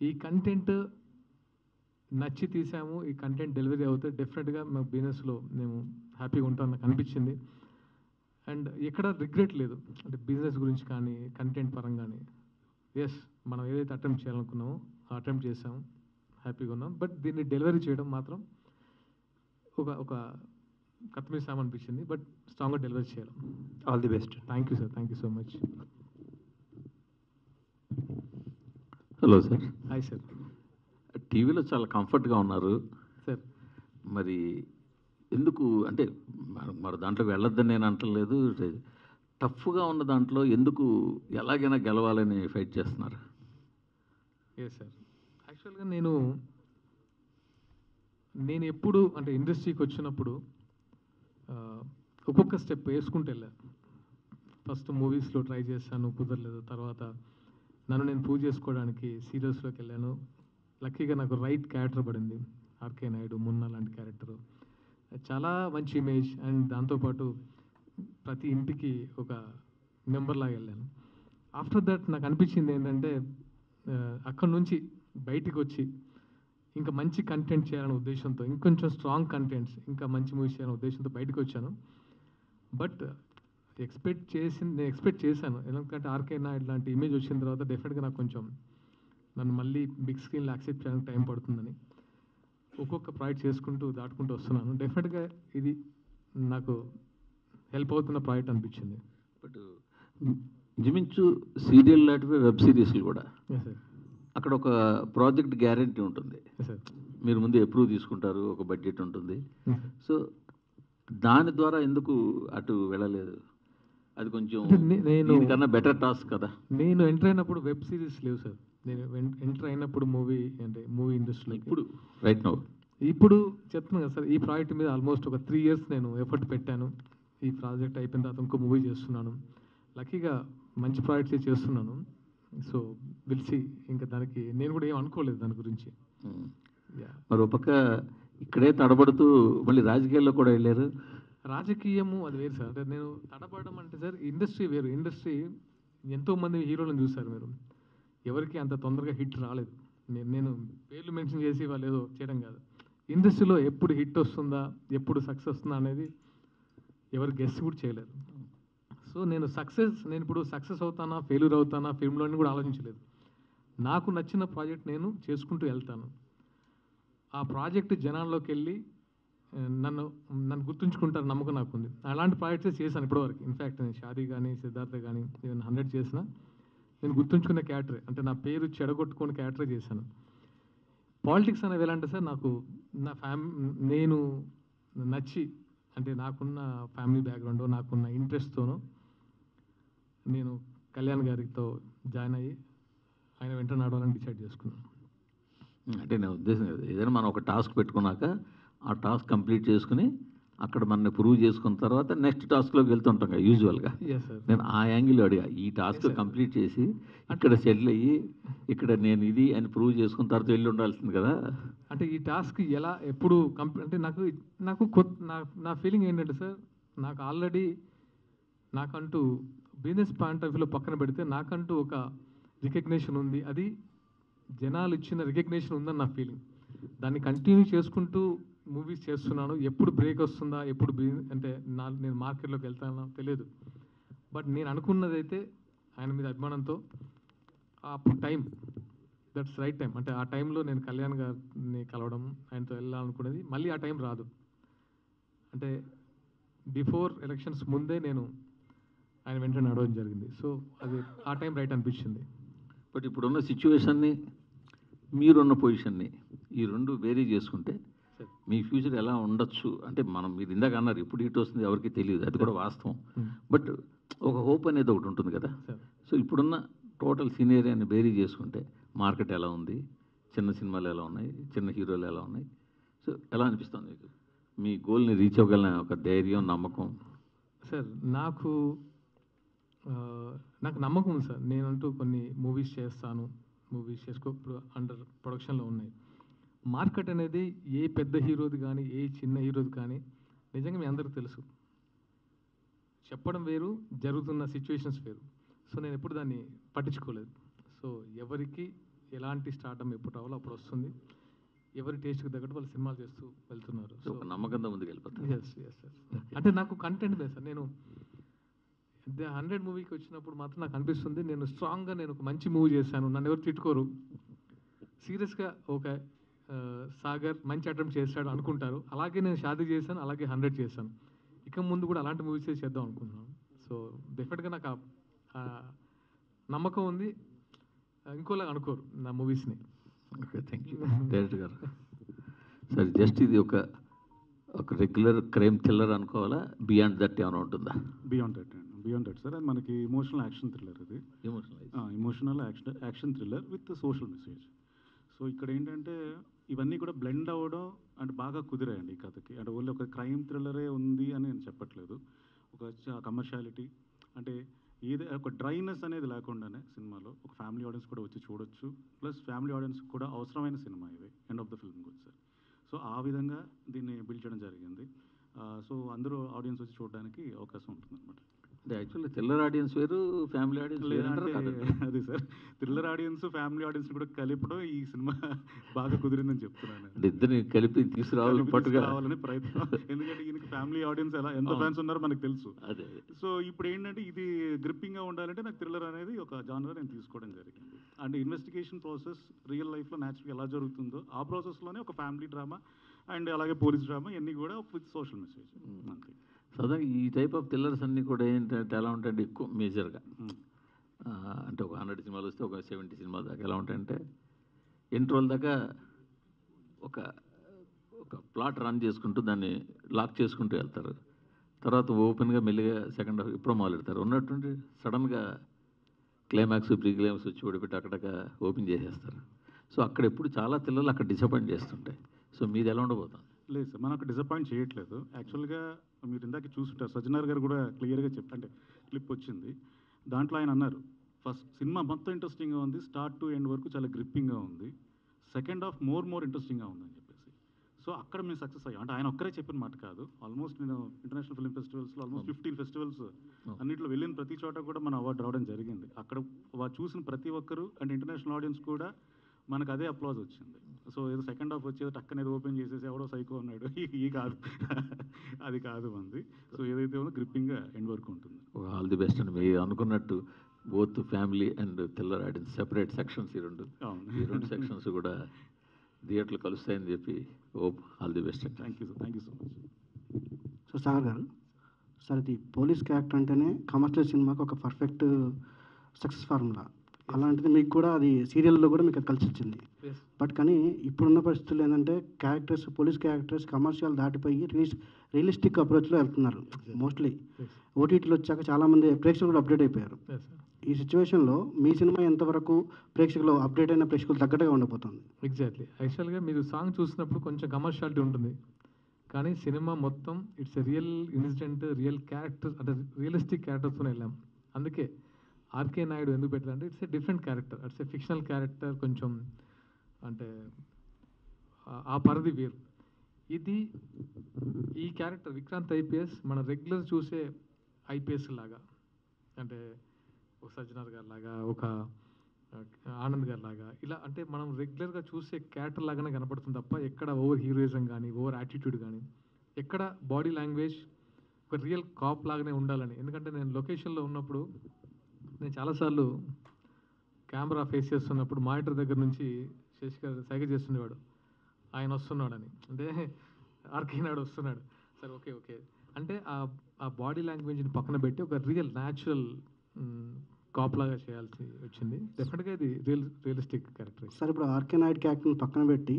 ఈ కంటెంట్ నచ్చి తీసాము, ఈ కంటెంట్ డెలివరీ అవుతే డెఫినెట్గా మాకు బిజినెస్లో మేము హ్యాపీగా ఉంటాం నాకు అనిపించింది. అండ్ ఎక్కడ రిగ్రెట్ లేదు, అంటే బిజినెస్ గురించి కానీ కంటెంట్ పరంగా కానీ. ఎస్, మనం ఏదైతే అటెంప్ట్ చేయాలనుకున్నామో ఆ అటెంప్ట్ చేసాము, హ్యాపీగా ఉన్నాం. బట్ దీన్ని డెలివరీ చేయడం మాత్రం ఒక కత్తిమీసాం అనిపించింది. బట్ స్ట్రాంగ్గా డెలివరీ చేయాలి. All the best. Thank you sir, thank you so much. Hello sir. Hi sir. టీవీలో చాలా కంఫర్ట్గా ఉన్నారు సార్. మరి ఎందుకు అంటే మరి దాంట్లో వెళ్ళొద్దని నేను అంటలేదు, టఫ్గా ఉన్న దాంట్లో ఎందుకు ఎలాగైనా గెలవాలని ఫైట్ చేస్తున్నారు? ఎస్ సార్, యాక్చువల్గా నేను ఎప్పుడు అంటే ఇండస్ట్రీకి వచ్చినప్పుడు ఒక్కొక్క స్టెప్ వేసుకుంటూ వెళ్ళాను. ఫస్ట్ మూవీస్లో ట్రై చేశాను, కుదరలేదు. తర్వాత నన్ను నేను ప్రూవ్ చేసుకోవడానికి సీరియల్స్లోకి వెళ్ళాను. లక్కీగా నాకు రైట్ క్యారెక్టర్ పడింది, ఆర్కే నాయుడు, మున్నా లాంటి క్యారెక్టరు. చాలా మంచి ఇమేజ్. అండ్ దాంతోపాటు ప్రతి ఇంటికి ఒక మెంబర్లాగా వెళ్ళాను. ఆఫ్టర్ దట్ నాకు అనిపించింది ఏంటంటే అక్కడి నుంచి బయటికి వచ్చి ఇంకా మంచి కంటెంట్ చేయాలనే ఉద్దేశంతో, ఇంకొంచెం స్ట్రాంగ్ కంటెంట్స్, ఇంకా మంచి మూవీస్ చేయాలనే ఉద్దేశంతో బయటకు వచ్చాను. బట్ నేను ఎక్స్పెక్ట్ చేశాను, ఎందుకంటే ఆర్కే నాయుడు లాంటి ఇమేజ్ వచ్చిన తర్వాత డెఫినెట్గా నాకు కొంచెం నన్ను మళ్ళీ బిగ్ స్క్రీన్లో యాక్సెప్ట్ చేయడానికి టైం పడుతుందని ఒక్కొక్క ప్రాజెక్ట్ చేసుకుంటూ దాటుకుంటూ వస్తున్నాను. డెఫినెట్గా ఇది నాకు హెల్ప్ అవుతున్న ప్రాజెక్ట్ అనిపించింది. బట్ ఇంచుమించు సీరియల్ లాంటివి, వెబ్ సిరీస్లు కూడా అక్కడ ఒక ప్రాజెక్ట్ గ్యారంటీ ఉంటుంది. మీరు ముందు అప్రూవ్ తీసుకుంటారు, ఒక బడ్జెట్ ఉంటుంది. సో దాని ద్వారా ఎందుకు అటు వెళ్ళలేదు? అది కొంచెం దీనికన్నా బెటర్ టాస్క్ కదా. నేను ఎంటర్ అయినప్పుడు వెబ్ సిరీస్ లేవు సార్. నేను ఎంటర్ అయినప్పుడు మూవీ ఇండస్ట్రీలో ఇప్పుడు రైట్ నౌ ఇప్పుడు చెప్తున్నాను కదా సార్, ఈ ప్రాజెక్ట్ మీద ఆల్మోస్ట్ ఒక 3 years నేను ఎఫర్ట్ పెట్టాను. ఈ ప్రాజెక్ట్ అయిపోయిన తర్వాత ఇంకో మూవీ చేస్తున్నాను. లక్కీగా మంచి ప్రాజెక్ట్సే చేస్తున్నాను. సో విల్సి, ఇంకా దానికి నేను కూడా ఏం అనుకోలేదు దాని గురించి. మరో పక్క ఇక్కడే తడబడుతూ మళ్ళీ రాజకీయాల్లో కూడా వెళ్ళారు. రాజకీయము అది వేరు సార్. అంటే నేను తడబడడం అంటే సార్, ఇండస్ట్రీ వేరు. ఇండస్ట్రీ ఎంతోమంది హీరోలను చూశారు మీరు, ఎవరికి అంత తొందరగా హిట్ రాలేదు. నేను పేర్లు మెన్షన్ చేసి వాళ్ళు ఏదో చేయడం కాదు. ఇండస్ట్రీలో ఎప్పుడు హిట్ వస్తుందా, ఎప్పుడు సక్సెస్ వస్తుందా అనేది ఎవరు గెస్ కూడా చేయలేరు. సో నేను ఇప్పుడు సక్సెస్ అవుతానా, ఫెయిల్యూర్ అవుతానా ఫిల్మ్లోని కూడా ఆలోచించలేదు. నాకు నచ్చిన ప్రాజెక్ట్ నేను చేసుకుంటూ వెళ్తాను. ఆ ప్రాజెక్ట్ జనాల్లోకి వెళ్ళి నన్ను గుర్తుంచుకుంటారు నమ్మకం నాకు ఉంది. అలాంటి ప్రాజెక్ట్సే చేశాను ఇప్పటివరకు. ఇన్ఫ్యాక్ట్ నేను షాదీ కానీ, సిద్ధార్థ కానీ, ఈవెన్ 100 చేసిన నేను గుర్తుంచుకునే క్యారెక్టరే, అంటే నా పేరు చెడగొట్టుకునే క్యారెక్టరే చేశాను. పాలిటిక్స్ అనేవి ఎలా అంటే సార్, నాకు నేను నచ్చి, అంటే నాకున్న ఫ్యామిలీ బ్యాక్గ్రౌండ్, నాకున్న ఇంట్రెస్ట్తోనూ నేను కళ్యాణ్ గారితో జాయిన్ అయ్యి ఆయన వెంట నడవాలని డిసైడ్ చేసుకున్నాను. అంటే నా ఉద్దేశం కదా, ఏదైనా మనం ఒక టాస్క్ పెట్టుకున్నాక ఆ టాస్క్ కంప్లీట్ చేసుకుని అక్కడ మనల్ని ప్రూవ్ చేసుకున్న తర్వాత నెక్స్ట్ టాస్క్లోకి వెళ్తుంటాం కదా యూజువల్గా. నేను ఆ యాంగిల్లో అడిగా, ఈ టాస్క్ కంప్లీట్ చేసి ఇక్కడ సెటిల్ అయ్యి ఇక్కడ నేను ఇది అని ప్రూవ్ చేసుకున్న తర్వాత వెళ్ళి ఉండాల్సింది కదా. అంటే ఈ టాస్క్ ఎలా ఎప్పుడు అంటే నా ఫీలింగ్ ఏంటంటే సార్, నాకు ఆల్రెడీ నాకంటూ బిజినెస్ పాయింట్ ఆఫ్ వ్యూలో పక్కన పెడితే నాకంటూ ఒక రికగ్నేషన్ ఉంది. అది జనాలు ఇచ్చిన రికగ్నేషన్ ఉందని నా ఫీలింగ్. దాన్ని కంటిన్యూ చేసుకుంటూ మూవీస్ చేస్తున్నాను, ఎప్పుడు బ్రేక్ వస్తుందా, ఎప్పుడు అంటే నేను మార్కెట్లోకి వెళ్తానో తెలియదు. బట్ నేను అనుకున్నదైతే ఆయన మీద అభిమానంతో అప్పుడు టైం, దట్స్ రైట్ టైం. అంటే ఆ టైంలో నేను కళ్యాణ్ గారిని కలవడం, ఆయనతో వెళ్ళాలనుకునేది, మళ్ళీ ఆ టైం రాదు. అంటే బిఫోర్ ఎలక్షన్స్ ముందే నేను ఆయన వెంటనే నడవడం జరిగింది. సో అది ఆ టైం రైట్ అనిపించింది. బట్ ఇప్పుడున్న సిచ్యువేషన్ని, మీరున్న పొజిషన్ని ఈ రెండు వేరీ చేసుకుంటే మీ ఫ్యూచర్ ఎలా ఉండొచ్చు అంటే, మీరు ఇందాక అన్నారు ఎప్పుడు హిట్ వస్తుంది ఎవరికి తెలియదు, అది కూడా వాస్తవం. బట్ ఒక హోప్ అనేది ఒకటి ఉంటుంది కదా. సో ఇప్పుడున్న టోటల్ సీనియర్ని బేరీ చేసుకుంటే మార్కెట్ ఎలా ఉంది, చిన్న సినిమాలు ఎలా ఉన్నాయి, చిన్న హీరోలు ఎలా ఉన్నాయి, సో ఎలా అనిపిస్తుంది మీకు? మీ గోల్ని రీచ్ అవ్వగల ఒక ధైర్యం, నమ్మకం? సార్ నాకు నమ్మకం ఉంది సార్. నేనంటూ కొన్ని మూవీస్ చేస్తాను, మూవీస్ ఇప్పుడు అండర్ ప్రొడక్షన్లో ఉన్నాయి. మార్కెట్ అనేది ఏ పెద్ద హీరోది కానీ ఏ చిన్న హీరోది కానీ నిజంగా మీ అందరికీ తెలుసు. చెప్పడం వేరు, జరుగుతున్న సిచ్యువేషన్స్ వేరు. సో నేను ఎప్పుడు దాన్ని పట్టించుకోలేదు. సో ఎవరికి ఎలాంటి స్టార్టమ్ ఎప్పుడు రావాలో అప్పుడు వస్తుంది. ఎవరి టేస్ట్కి తగ్గట్టు వాళ్ళు సినిమాలు చేస్తూ వెళ్తున్నారు. సో నమ్మకంతో ముందుకు వెళ్ళిపోతారు. Yes yes yes. అంటే నాకు కంటెంట్ లేదు సార్. నేను 100 మూవీకి వచ్చినప్పుడు మాత్రం నాకు అనిపిస్తుంది నేను స్ట్రాంగ్గా నేను ఒక మంచి మూవీ చేశాను, నన్ను ఎవరు తిట్టుకోరు, సీరియస్గా ఒక సాగర్ మంచి అటెంప్ట్ చేశాడు అనుకుంటారు. అలాగే నేను షాదీ చేశాను, అలాగే 100 చేశాను. ఇక ముందు కూడా అలాంటి మూవీస్ చేద్దాం అనుకుంటున్నాను. సో డెఫినెట్గా నాకు నమ్మకం ఉంది. ఇంకోలా అనుకోరు నా మూవీస్ని. ఓకే, థ్యాంక్ యూ డైరెక్టర్ గారు. సరే, జస్ట్ ఇది ఒక రెగ్యులర్ క్రైమ్ థ్రిల్లర్ అనుకోవాలా, బియాండ్ దట్ ఏమైనా ఉంటుందా? Beyond that sir. అది మనకి ఇమోషనల్ యాక్షన్ థ్రిల్లర్. అది emotional action thriller with social message. So ఇక్కడ ఏంటంటే ఇవన్నీ కూడా బ్లెండ్ అవ్వడం అంటే బాగా కుదిరాయండి ఈ కథకి. అంటే ఓన్లీ ఒక క్రైమ్ థ్రిల్లరే ఉంది అని నేను చెప్పట్లేదు. ఒక కమర్షియాలిటీ అంటే ఒక డ్రైనెస్ అనేది లేకుండానే సినిమాలో ఒక ఫ్యామిలీ ఆడియన్స్ కూడా వచ్చి చూడొచ్చు. ప్లస్ ఫ్యామిలీ ఆడియన్స్ కూడా అవసరమైన సినిమా ఇది, end of the film good sir. So ఆ విధంగా దీన్ని బిల్డ్ చేయడం జరిగింది. సో అందరూ ఆడియన్స్ వచ్చి చూడడానికి అవకాశం ఉంటుంది అనమాట. అంటే యాక్చువల్లీ థ్రిల్లర్ ఆడియన్స్ వేరు, ఫ్యామిలీ ఆడియన్స్ లేదంటే అది sir, thriller audience family audience కూడా కలిపడం ఈ సినిమా బాగా కుదిరిందని చెప్తున్నాను. అంటే ఇద్దరిని కలిపి తీసుకురావాలని ప్రయత్నం. ఎందుకంటే ఈయనకి ఫ్యామిలీ ఆడియన్స్ ఎంత ఫ్యాన్స్ ఉన్నారో మనకు తెలుసు. అదే. సో ఇప్పుడు ఏంటంటే ఇది గ్రిప్పింగ్గా ఉండాలంటే నాకు థ్రిల్లర్ అనేది ఒక జానర్ నేను తీసుకోవడం జరిగింది. అంటే ఇన్వెస్టిగేషన్ ప్రాసెస్ రియల్ లైఫ్లో న్యాచురల్గా ఎలా జరుగుతుందో ఆ ప్రాసెస్లోనే ఒక ఫ్యామిలీ డ్రామా అండ్ అలాగే పోలీస్ డ్రామా ఇవన్నీ కూడా విత్ సోషల్ మెసేజ్ అంతే. సదా ఈ టైప్ ఆఫ్ థ్రిల్లర్స్ అన్నీ కూడా ఏంటంటే ఎలా ఉంటాయంటే ఎక్కువ మేజర్గా అంటే ఒక 100 సినిమాలు వస్తే ఒక 70 సినిమాల దాకా ఎలా ఉంటాయంటే ఇంటర్వల్ దాకా ఒక ప్లాట్ రన్ చేసుకుంటూ దాన్ని లాక్ చేసుకుంటూ వెళ్తారు. తర్వాత ఓపెన్గా మెల్లిగా సెకండ్ హాఫ్ ఎప్పుడో మొదలెడతారు. ఉన్నటువంటి సడన్గా క్లైమాక్స్ ప్రీ క్లైమాక్స్ వచ్చి ఓడిపెట్టి అక్కడక ఓపెన్ చేసేస్తారు. సో అక్కడ ఎప్పుడు చాలా థ్రిల్లర్లు అక్కడ డిసప్పాయింట్ చేస్తుంటాయి. సో మీది ఎలా ఉండబోతుంది? లేదు సార్, మనకు డిసప్పాయింట్ చేయట్లేదు. యాక్చువల్గా మీరు ఇందాక చూస్తుంటారు, సజ్జనార్ గారు కూడా క్లియర్గా అంటే క్లిప్ వచ్చింది. దాంట్లో ఆయన అన్నారు ఫస్ట్ సినిమా మొత్తం ఇంట్రెస్టింగ్గా ఉంది, స్టార్ట్ టు ఎండ్ వరకు చాలా గ్రిప్పింగ్గా ఉంది, సెకండ్ హాఫ్ మోర్ ఇంట్రెస్టింగ్గా ఉందని చెప్పేసి. సో అక్కడ మేము సక్సెస్ అయ్యాం. అంటే ఆయన ఒక్కరే చెప్పిన మాట కాదు. ఆల్మోస్ట్ నేను ఇంటర్నేషనల్ ఫిల్మ్ ఫెస్టివల్స్లో ఆల్మోస్ట్ 15 ఫెస్టివల్స్ అన్నింటిలో వెళ్ళిన ప్రతి చోట కూడా మన అవార్డు రావడం జరిగింది. అక్కడ చూసిన ప్రతి ఒక్కరు అంటే ఇంటర్నేషనల్ ఆడియన్స్ కూడా మనకు అదే అప్లాజ్ వచ్చింది. సో ఏదో సెకండ్ హాఫ్ వచ్చేది టక్కనేది ఓపెన్ చేసేసి ఎవడో సైకో అన్నాడు, ఈ కాదు, అది కాదు మంది. సో ఏదైతే ఉందో గ్రిప్పింగ్గా ఎండ్ వరకు ఉంటుంది. ఆల్ ది బెస్ట్ అండి. మీరు అనుకున్నట్టు both family and thriller audience separate sections ఈ రెండు సెక్షన్స్ కూడా థియేటర్లు కలుస్తాయని చెప్పి హోప్. ఆల్ ది బెస్ట్ అండి. Thank you so much. So Sagar గారు, సార్ ఇది పోలీస్ క్యారెక్టర్ అంటేనే కమర్షియల్ సినిమాకి ఒక పర్ఫెక్ట్ సక్సెస్ ఫార్ములా. అలాంటిది మీకు కూడా అది సీరియల్లో కూడా మీకు అది కలిసి వచ్చింది. బట్ కానీ ఇప్పుడున్న పరిస్థితులు ఏంటంటే క్యారెక్టర్స్, పోలీస్ క్యారెక్టర్స్ కమర్షియల్ దాటిపోయి రియలిస్టిక్ అప్రోచ్లో వెళ్తున్నారు. మోస్ట్లీ ఓటీటీలు వచ్చాక చాలామంది ప్రేక్షకులు కూడా అప్డేట్ అయిపోయారు. ఈ సిచ్యువేషన్లో మీ సినిమా ఎంతవరకు ప్రేక్షకులు అప్డేట్ అయిన ప్రేక్షకులు తగ్గట్టుగా ఉండబోతుంది? ఎగ్జాక్ట్లీ. యాక్చువల్గా మీరు సాంగ్ చూసినప్పుడు కొంచెం కమర్షియాలిటీ ఉంటుంది, కానీ సినిమా మొత్తం it's a real incident, real character, అంటే రియలిస్టిక్ క్యారెక్టర్స్తో వెళ్ళాం. అందుకే ఆర్కే నాయుడు ఎందుకు పెట్టాలంటే it's a different character, it's a fictional character. కొంచెం అంటే ఆ పరిధి వేరు. ఈ క్యారెక్టర్ విక్రాంత్ ఐపీఎస్ మన రెగ్యులర్ చూసే ఐపీఎస్ లాగా, అంటే ఒక సజ్జనార్ గారు లాగా, ఒక ఆనంద్ గారి లాగా ఇలా అంటే మనం రెగ్యులర్గా చూసే క్యారెక్టర్ లాగానే కనపడుతుంది తప్ప ఎక్కడ ఓవర్ హీరోయిజం కానీ ఓవర్ యాటిట్యూడ్ కానీ ఎక్కడ బాడీ లాంగ్వేజ్ ఒక రియల్ కాప్ లాగానే ఉండాలని. ఎందుకంటే నేను లొకేషన్లో ఉన్నప్పుడు నేను చాలాసార్లు కెమెరా ఫేస్ చేస్తున్నప్పుడు మానిటర్ దగ్గర నుంచి శశికర్ సైగ చేస్తుండేవాడు, ఆయన వస్తున్నాడని, అంటే ఆర్కే నాయుడు వస్తున్నాడు. సరే ఓకే ఓకే అంటే ఆ బాడీ లాంగ్వేజ్ని పక్కన పెట్టి ఒక రియల్ న్యాచురల్ కాప్ లాగా చేయాల్సి వచ్చింది. డెఫినెట్గా ఇది రియలిస్టిక్ క్యారెక్టర్. సార్ ఇప్పుడు ఆర్కే నాయుడు క్యారెక్టర్ని పక్కన పెట్టి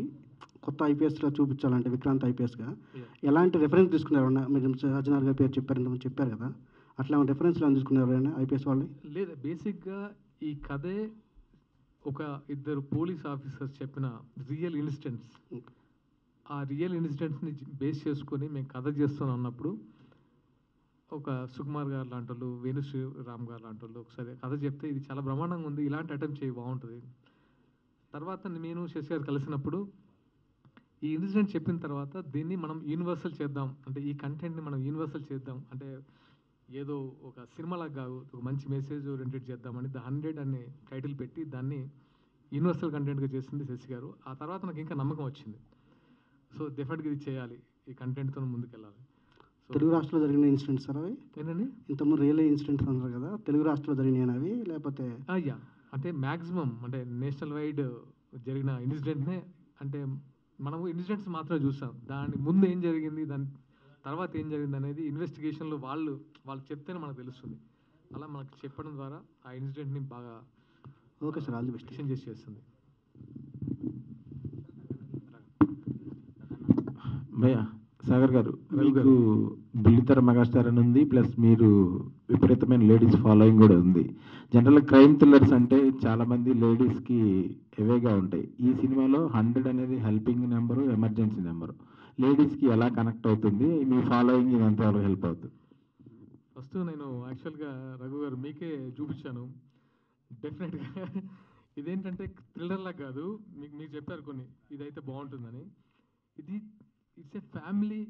కొత్త ఐపీఎస్గా చూపించాలంటే విక్రాంత్ ఐపీఎస్గా ఎలాంటి రెఫరెన్స్ తీసుకున్నారు? మీరు అర్జునార్ గారి పేరు చెప్పారు, ఇంతకుముందు చెప్పారు కదా, అట్లా రెఫరెన్స్లు ఏమైనా తీసుకున్నారు ఎవరైనా ఐపీఎస్ వాళ్ళని? లేదా బేసిక్గా ఈ కథే ఒక ఇద్దరు పోలీస్ ఆఫీసర్స్ చెప్పిన రియల్ ఇన్సిడెంట్స్. ఆ రియల్ ఇన్సిడెంట్స్ని బేస్ చేసుకొని మేము కథ చేస్తున్నాం అన్నప్పుడు ఒక సుకుమార్ గారు లాంటి వాళ్ళు, వేణుశ్రీరామ్ గారు లాంటి వాళ్ళు ఒకసారి కథ చెప్తే ఇది చాలా బ్రహ్మాండంగా ఉంది, ఇలాంటి అటెంప్ట్ చేయి బాగుంటుంది. తర్వాత నేను శశి గారు కలిసినప్పుడు ఈ ఇన్సిడెంట్ చెప్పిన తర్వాత దీన్ని మనం యూనివర్సల్ చేద్దాం, అంటే ఈ కంటెంట్ని మనం యూనివర్సల్ చేద్దాం, అంటే ఏదో ఒక సినిమాలాగా కాదు, ఒక మంచి మెసేజ్ ఓరియంటెడ్ చేద్దామని ద 100 అనే టైటిల్ పెట్టి దాన్ని యూనివర్సల్ కంటెంట్గా చేసింది శశి గారు. ఆ తర్వాత నాకు ఇంకా నమ్మకం వచ్చింది, సో డెఫినెట్గా ఇది చేయాలి, ఈ కంటెంట్తో ముందుకెళ్ళాలి. తెలుగు రాష్ట్రంలో జరిగిన ఇన్సిడెంట్స్ సార్ అవి? ఏంటండి ఇంతకుముందు రియల్ ఇన్సిడెంట్స్ అన్నారు కదా, తెలుగు రాష్ట్రంలో జరిగినాయి అవి లేకపోతే? యా, అంటే మ్యాక్సిమం అంటే నేషనల్ వైడ్ జరిగిన ఇన్సిడెంట్నే, అంటే మనము ఇన్సిడెంట్స్ మాత్రమే చూస్తాం, దాని ముందు ఏం జరిగింది, దాని తర్వాత ఏం జరిగింది అనేది ఇన్వెస్టిగేషన్లో వాళ్ళు చెప్తేనే మనకు తెలుస్తుంది. అలా మనకు చెప్పడం ద్వారా ఆ ఇన్సిడెంట్ని బాగా okay sir, all the best చేసి చేస్తుంది. భయ్యా సాగర్ గారు, మీకు బుల్లితెర మెగాస్టార్ అని ఉంది, ప్లస్ మీరు విపరీతమైన లేడీస్ ఫాలోయింగ్ కూడా ఉంది. జనరల్గా క్రైమ్ థ్రిల్లర్స్ అంటే చాలామంది లేడీస్కి ఎవేగా ఉంటాయి. ఈ సినిమాలో 100 అనేది హెల్పింగ్ నెంబరు, ఎమర్జెన్సీ నెంబరు. లేడీస్కి ఎలా కనెక్ట్ అవుతుంది, మీ ఫాలోయింగ్ ఇదంతా హెల్ప్ అవుతుంది? ఫస్ట్ నేను యాక్చువల్గా రఘు గారు మీకే చూపించాను. డెఫినెట్గా ఇదేంటంటే థ్రిల్లర్లా కాదు, మీరు చెప్పారు కొన్ని ఇదైతే బాగుంటుందని. It's a family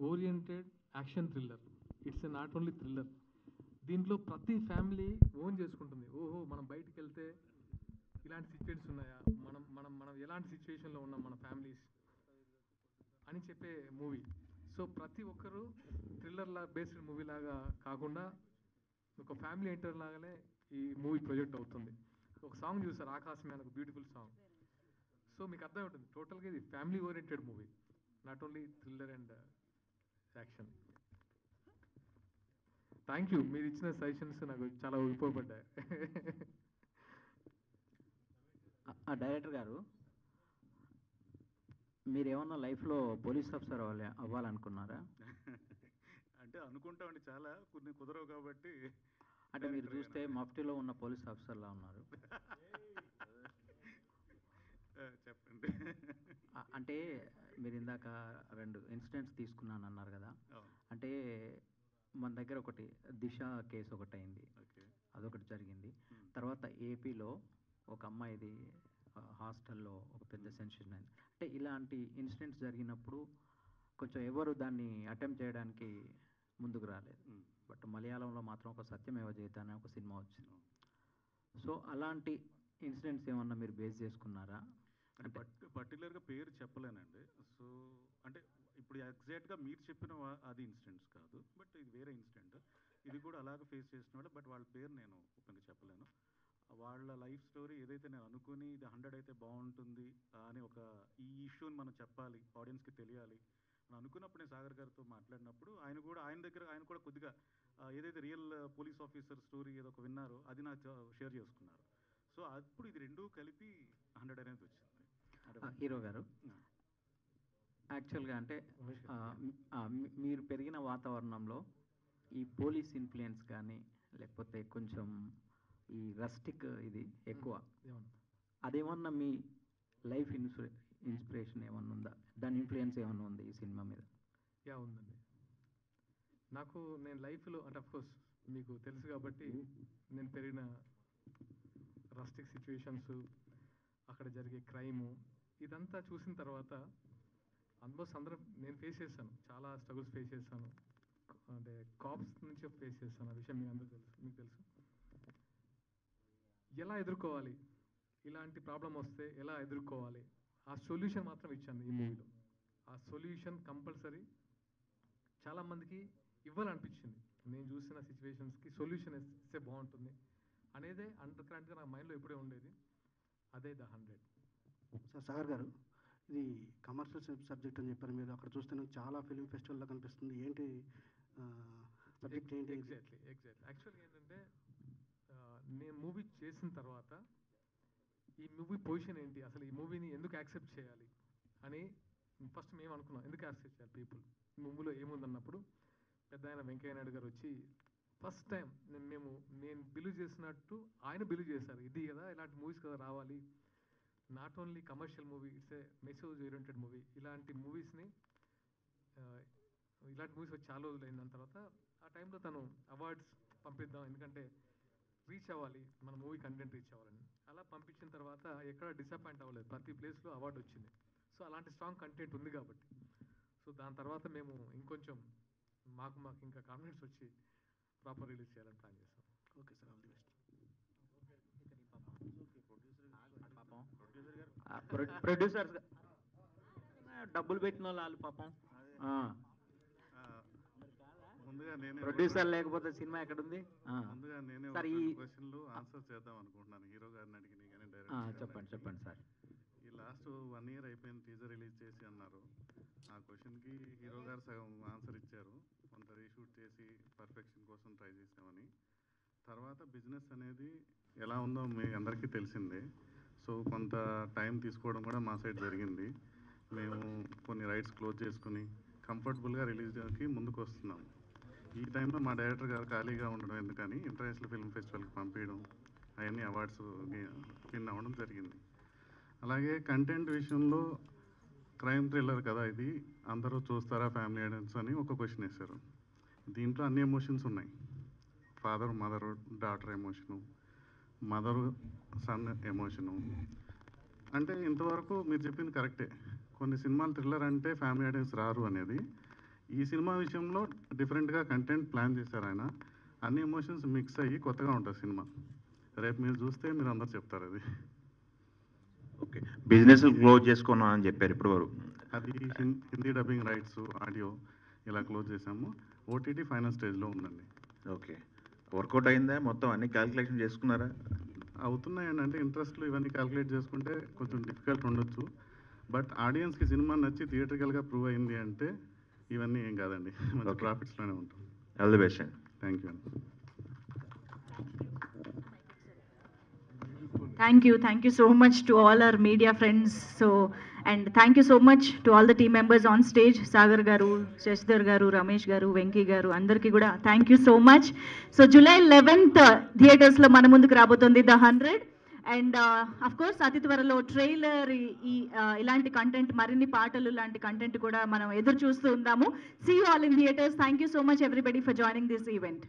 oriented action thriller. It's a not only thriller, దీంట్లో ప్రతి ఫ్యామిలీ ఓన్ చేసుకుంటుంది. ఓహో మనం బయటికి వెళ్తే ఇలాంటి సిచ్యువేషన్స్ ఉన్నాయా, మనం మనం మనం ఎలాంటి సిచ్యువేషన్లో ఉన్నాం మన ఫ్యామిలీస్ అని చెప్పే మూవీ. సో ప్రతి ఒక్కరు థ్రిల్లర్లా బేస్డ్ మూవీ లాగా కాకుండా ఒక ఫ్యామిలీ ఎంటర్ లాగానే ఈ మూవీ ప్రొజెక్ట్ అవుతుంది. ఒక సాంగ్ చూసారు ఆకాశమే అని, ఒక బ్యూటిఫుల్ సాంగ్. సో మీకు అర్థం ఉంటుంది టోటల్గా ఇది family oriented movie, not only thriller and action. Thank you, మీరు ఇచ్చిన సజెషన్స్ నాకు చాలా ఉపయోగపడ్డాయి. డైరెక్టర్ గారు, మీరేమన్నా లైఫ్లో పోలీస్ ఆఫీసర్ అవ్వాలనుకున్నారా? అంటే అనుకుంటామండి, చాలా కొన్ని కుదరవు కాబట్టి. అంటే మీరు చూస్తే మఫ్టీలో ఉన్న పోలీస్ ఆఫీసర్లా ఉన్నారు. చెప్పండి. అంటే మీరు ఇందాక 2 ఇన్సిడెంట్స్ తీసుకున్నాను అన్నారు కదా, అంటే మన దగ్గర ఒకటి దిశ కేసు ఒకటి అయింది, అదొకటి జరిగింది. తర్వాత ఏపీలో ఒక అమ్మాయిది హాస్టల్లో ఒక పెద్ద సెన్సేషన్ అయింది. అంటే ఇలాంటి ఇన్సిడెంట్స్ జరిగినప్పుడు కొంచెం ఎవరు దాన్ని అటెంప్ట్ చేయడానికి ముందుకు రాలేదు. బట్ మలయాళంలో మాత్రం ఒక సత్యమేవ జయతే అనే ఒక సినిమా వచ్చింది. సో అలాంటి ఇన్సిడెంట్స్ ఏమన్నా మీరు బేస్ చేసుకున్నారా? అంటే పర్టికులర్గా పేరు చెప్పలేనండి. సో అంటే ఇప్పుడు ఎగ్జాక్ట్గా మీరు చెప్పిన అది ఇన్సిడెంట్స్ కాదు, బట్ ఇది వేరే ఇన్సిడెంట్. ఇది కూడా అలాగే ఫేస్ చేసిన వాళ్ళు, బట్ వాళ్ళ పేరు నేను ఓపెన్గా చెప్పలేను. వాళ్ళ లైఫ్ స్టోరీ ఏదైతే నేను అనుకుని ఇది 100 అయితే బాగుంటుంది అని ఒక ఈ ఇష్యూని మనం చెప్పాలి, ఆడియన్స్కి తెలియాలి అని అనుకున్నప్పుడు నేను సాగర్ గారితో మాట్లాడినప్పుడు ఆయన కూడా కొద్దిగా ఏదైతే రియల్ పోలీస్ ఆఫీసర్ స్టోరీ ఏదో ఒక విన్నారో అది నాకు షేర్ చేసుకున్నారు. సో అప్పుడు ఇది రెండూ కలిపి 100 అనేది వచ్చింది. హీరో గారు, యాక్చువల్గా అంటే మీరు పెరిగిన వాతావరణంలో ఈ పోలీస్ ఇన్ఫ్లుయెన్స్ కానీ లేకపోతే కొంచెం ఈ రస్టిక్ ఇది ఎక్కువ, అదేమన్నా మీ లైఫ్ ఇన్స్పిరేషన్ ఏమన్నా ఉందా? దాని ఇన్ఫ్లుయెన్స్ ఏమన్నా ఉంది ఈ సినిమా మీద? యా ఉందండి. నేను లైఫ్లో అంటే అఫ్కోర్స్ మీకు తెలుసు కాబట్టి నేను పెరిగిన రస్టిక్ సిచ్యువేషన్స్, అక్కడ జరిగే క్రైము, ఇదంతా చూసిన తర్వాత ఆల్మోస్ట్ అందరం నేను ఫేస్ చేశాను, చాలా స్ట్రగుల్స్ ఫేస్ చేశాను. అంటే కాప్స్ నుంచి ఫేస్ చేశాను, ఆ విషయం మీకు అందరూ తెలుసు, మీకు తెలుసు. ఎలా ఎదుర్కోవాలి, ఇలాంటి ప్రాబ్లం వస్తే ఎలా ఎదుర్కోవాలి, ఆ సొల్యూషన్ మాత్రం ఇచ్చాను ఈ మూవీలో. ఆ సొల్యూషన్ కంపల్సరీ చాలామందికి ఇవ్వాలనిపించింది. నేను చూసిన సిచ్యువేషన్స్కి సొల్యూషన్ ఇస్తే బాగుంటుంది అనేదే అండర్ కరెంట్గా నా మైండ్లో ఎప్పుడే ఉండేది. అదే ద 100. సార్ సాగర్ గారు, ఇది కమర్షియల్ సబ్జెక్ట్ అని చెప్పారు మీరు. అక్కడ చూస్తే నాకు చాలా ఫిలిం ఫెస్టివల్లో కనిపిస్తుంది. ఏంటి సబ్జెక్ట్ ఏంటి? ఎగ్జాక్ట్లీ యాక్చువల్గా ఏంటంటే నేను మూవీ చేసిన తర్వాత ఈ మూవీ పొజిషన్ ఏంటి, అసలు ఈ మూవీని ఎందుకు యాక్సెప్ట్ చేయాలి అని ఫస్ట్ మేము అనుకున్నాం. ఎందుకు యాక్సెప్ట్ చేయాలి పీపుల్, ఈ మూవీలో ఏముందన్నప్పుడు పెద్ద ఆయన వెంకయ్య నాయుడు గారు వచ్చి ఫస్ట్ టైం నేను బిలీవ్ చేసినట్టు ఆయన బిలీవ్ చేశారు. ఇది కదా ఇలాంటి మూవీస్ కదా రావాలి, not only commercial movie, it's a message oriented movie. ఇలాంటి మూవీస్ వచ్చి చాలా రోజులు అయిన దాని తర్వాత ఆ టైంలో తను అవార్డ్స్ పంపిద్దాం, ఎందుకంటే రీచ్ అవ్వాలి, మన మూవీ కంటెంట్ రీచ్ అవ్వాలని. అలా పంపించిన తర్వాత ఎక్కడ డిసప్పాయింట్ అవ్వలేదు, ప్రతి ప్లేస్లో అవార్డు వచ్చింది. సో అలాంటి స్ట్రాంగ్ కంటెంట్ ఉంది కాబట్టి. సో దాని తర్వాత మేము ఇంకొంచెం మాకు ఇంకా కాన్ఫిడెన్స్ వచ్చి ప్రాపర్ రిలీజ్ చేయాలని ప్లాన్ చేస్తాం. Okay sir, all the best. Producers డబ్బులు పెట్టిన వాళ్ళు పాపం, ముందుగా నేనే ప్రొడ్యూసర్ లేకపోతే సినిమా ఎక్కడుంది? ముందుగా నేనే సార్ ఒక ఈ క్వశ్చన్లు ఆన్సర్ చేద్దాం అనుకుంటున్నాను హీరో గారిని అడిగి కానీ డైరెక్ట్ చెప్పండి సార్. ఈ లాస్ట్ 1 year అయిపోయింది టీజర్ రిలీజ్ చేసి అన్నారు. ఆ క్వశ్చన్కి హీరో గారు సగం ఆన్సర్ ఇచ్చారు, కొంత రీషూట్ చేసి పర్ఫెక్షన్ కోసం ట్రై చేసామని. తర్వాత బిజినెస్ అనేది ఎలా ఉందో మీ అందరికీ తెలిసిందే. సో కొంత టైం తీసుకోవడం కూడా మా సైడ్ జరిగింది. మేము కొన్ని రైట్స్ క్లోజ్ చేసుకుని కంఫర్టబుల్గా రిలీజ్కి ముందుకు వస్తున్నాం. ఈ టైంలో మా డైరెక్టర్ గారు ఖాళీగా ఉండడం ఎందుకని ఇంటర్నేషనల్ ఫిల్మ్ ఫెస్టివల్కి పంపించడం, అవన్నీ అవార్డ్స్ విన్ అవ్వడం జరిగింది. అలాగే కంటెంట్ విషయంలో క్రైమ్ థ్రిల్లర్ కదా ఇది, అందరూ చూస్తారా ఫ్యామిలీ ఆడియన్స్ అని ఒక క్వశ్చన్ వేశారు. దీంట్లో అన్ని ఎమోషన్స్ ఉన్నాయి. Father mother daughter emotion, mother sun emotion. అంటే ఇంతవరకు మీరు చెప్పింది కరెక్టే, కొన్ని సినిమాలు థ్రిల్లర్ అంటే ఫ్యామిలీ ఆడియన్స్ రారు అనేది. ఈ సినిమా విషయంలో డిఫరెంట్గా కంటెంట్ ప్లాన్ చేశారు ఆయన. అన్ని ఎమోషన్స్ మిక్స్ అయ్యి కొత్తగా ఉంటుంది సినిమా. రేపు మీరు చూస్తే మీరు అందరు చెప్తారు అది. ఓకే, బిజినెస్ క్లోజ్ చేసుకున్నాం అని చెప్పారు ఇప్పుడు వరకు. అది హిందీ డబ్బింగ్ రైట్స్, ఆడియో ఇలా క్లోజ్ చేసాము. ఓటీటీ ఫైనల్ స్టేజ్లో ఉందండి. ఓకే, వర్కౌట్ అయిందా మొత్తం, అన్ని క్యాలిక్యులేషన్ చేసుకున్నారా? అవుతున్నాయండి. అంటే ఇంట్రెస్ట్లు ఇవన్నీ క్యాలిక్యులేట్ చేసుకుంటే కొంచెం డిఫికల్ట్ ఉండొచ్చు. బట్ ఆడియన్స్కి సినిమా నచ్చి థియేటర్కల్గా ప్రూవ్ అయింది అంటే ఇవన్నీ ఏం కాదండి, మంచి ప్రాఫిట్స్లోనే ఉంటాం. ఆల్ ది బెస్ట్ అండి. థ్యాంక్ యూ అండి. Thank you so much to all our media friends. And thank you so much to all the team members on stage. Sagar garu, Shashidhar garu, Ramesh garu, Venki garu, andarki kuda thank you so much. So July 11th theaters lo mana munduku rabotundi The 100. And of course అతి త్వరలో ట్రైలర్, ఇలాంటి కంటెంట్, మరిన్ని పాటలు లాంటి కంటెంట్ కూడా మనం ఎదురు చూస్తూ ఉందాము. See you all in theaters. Thank you so much everybody for joining this event.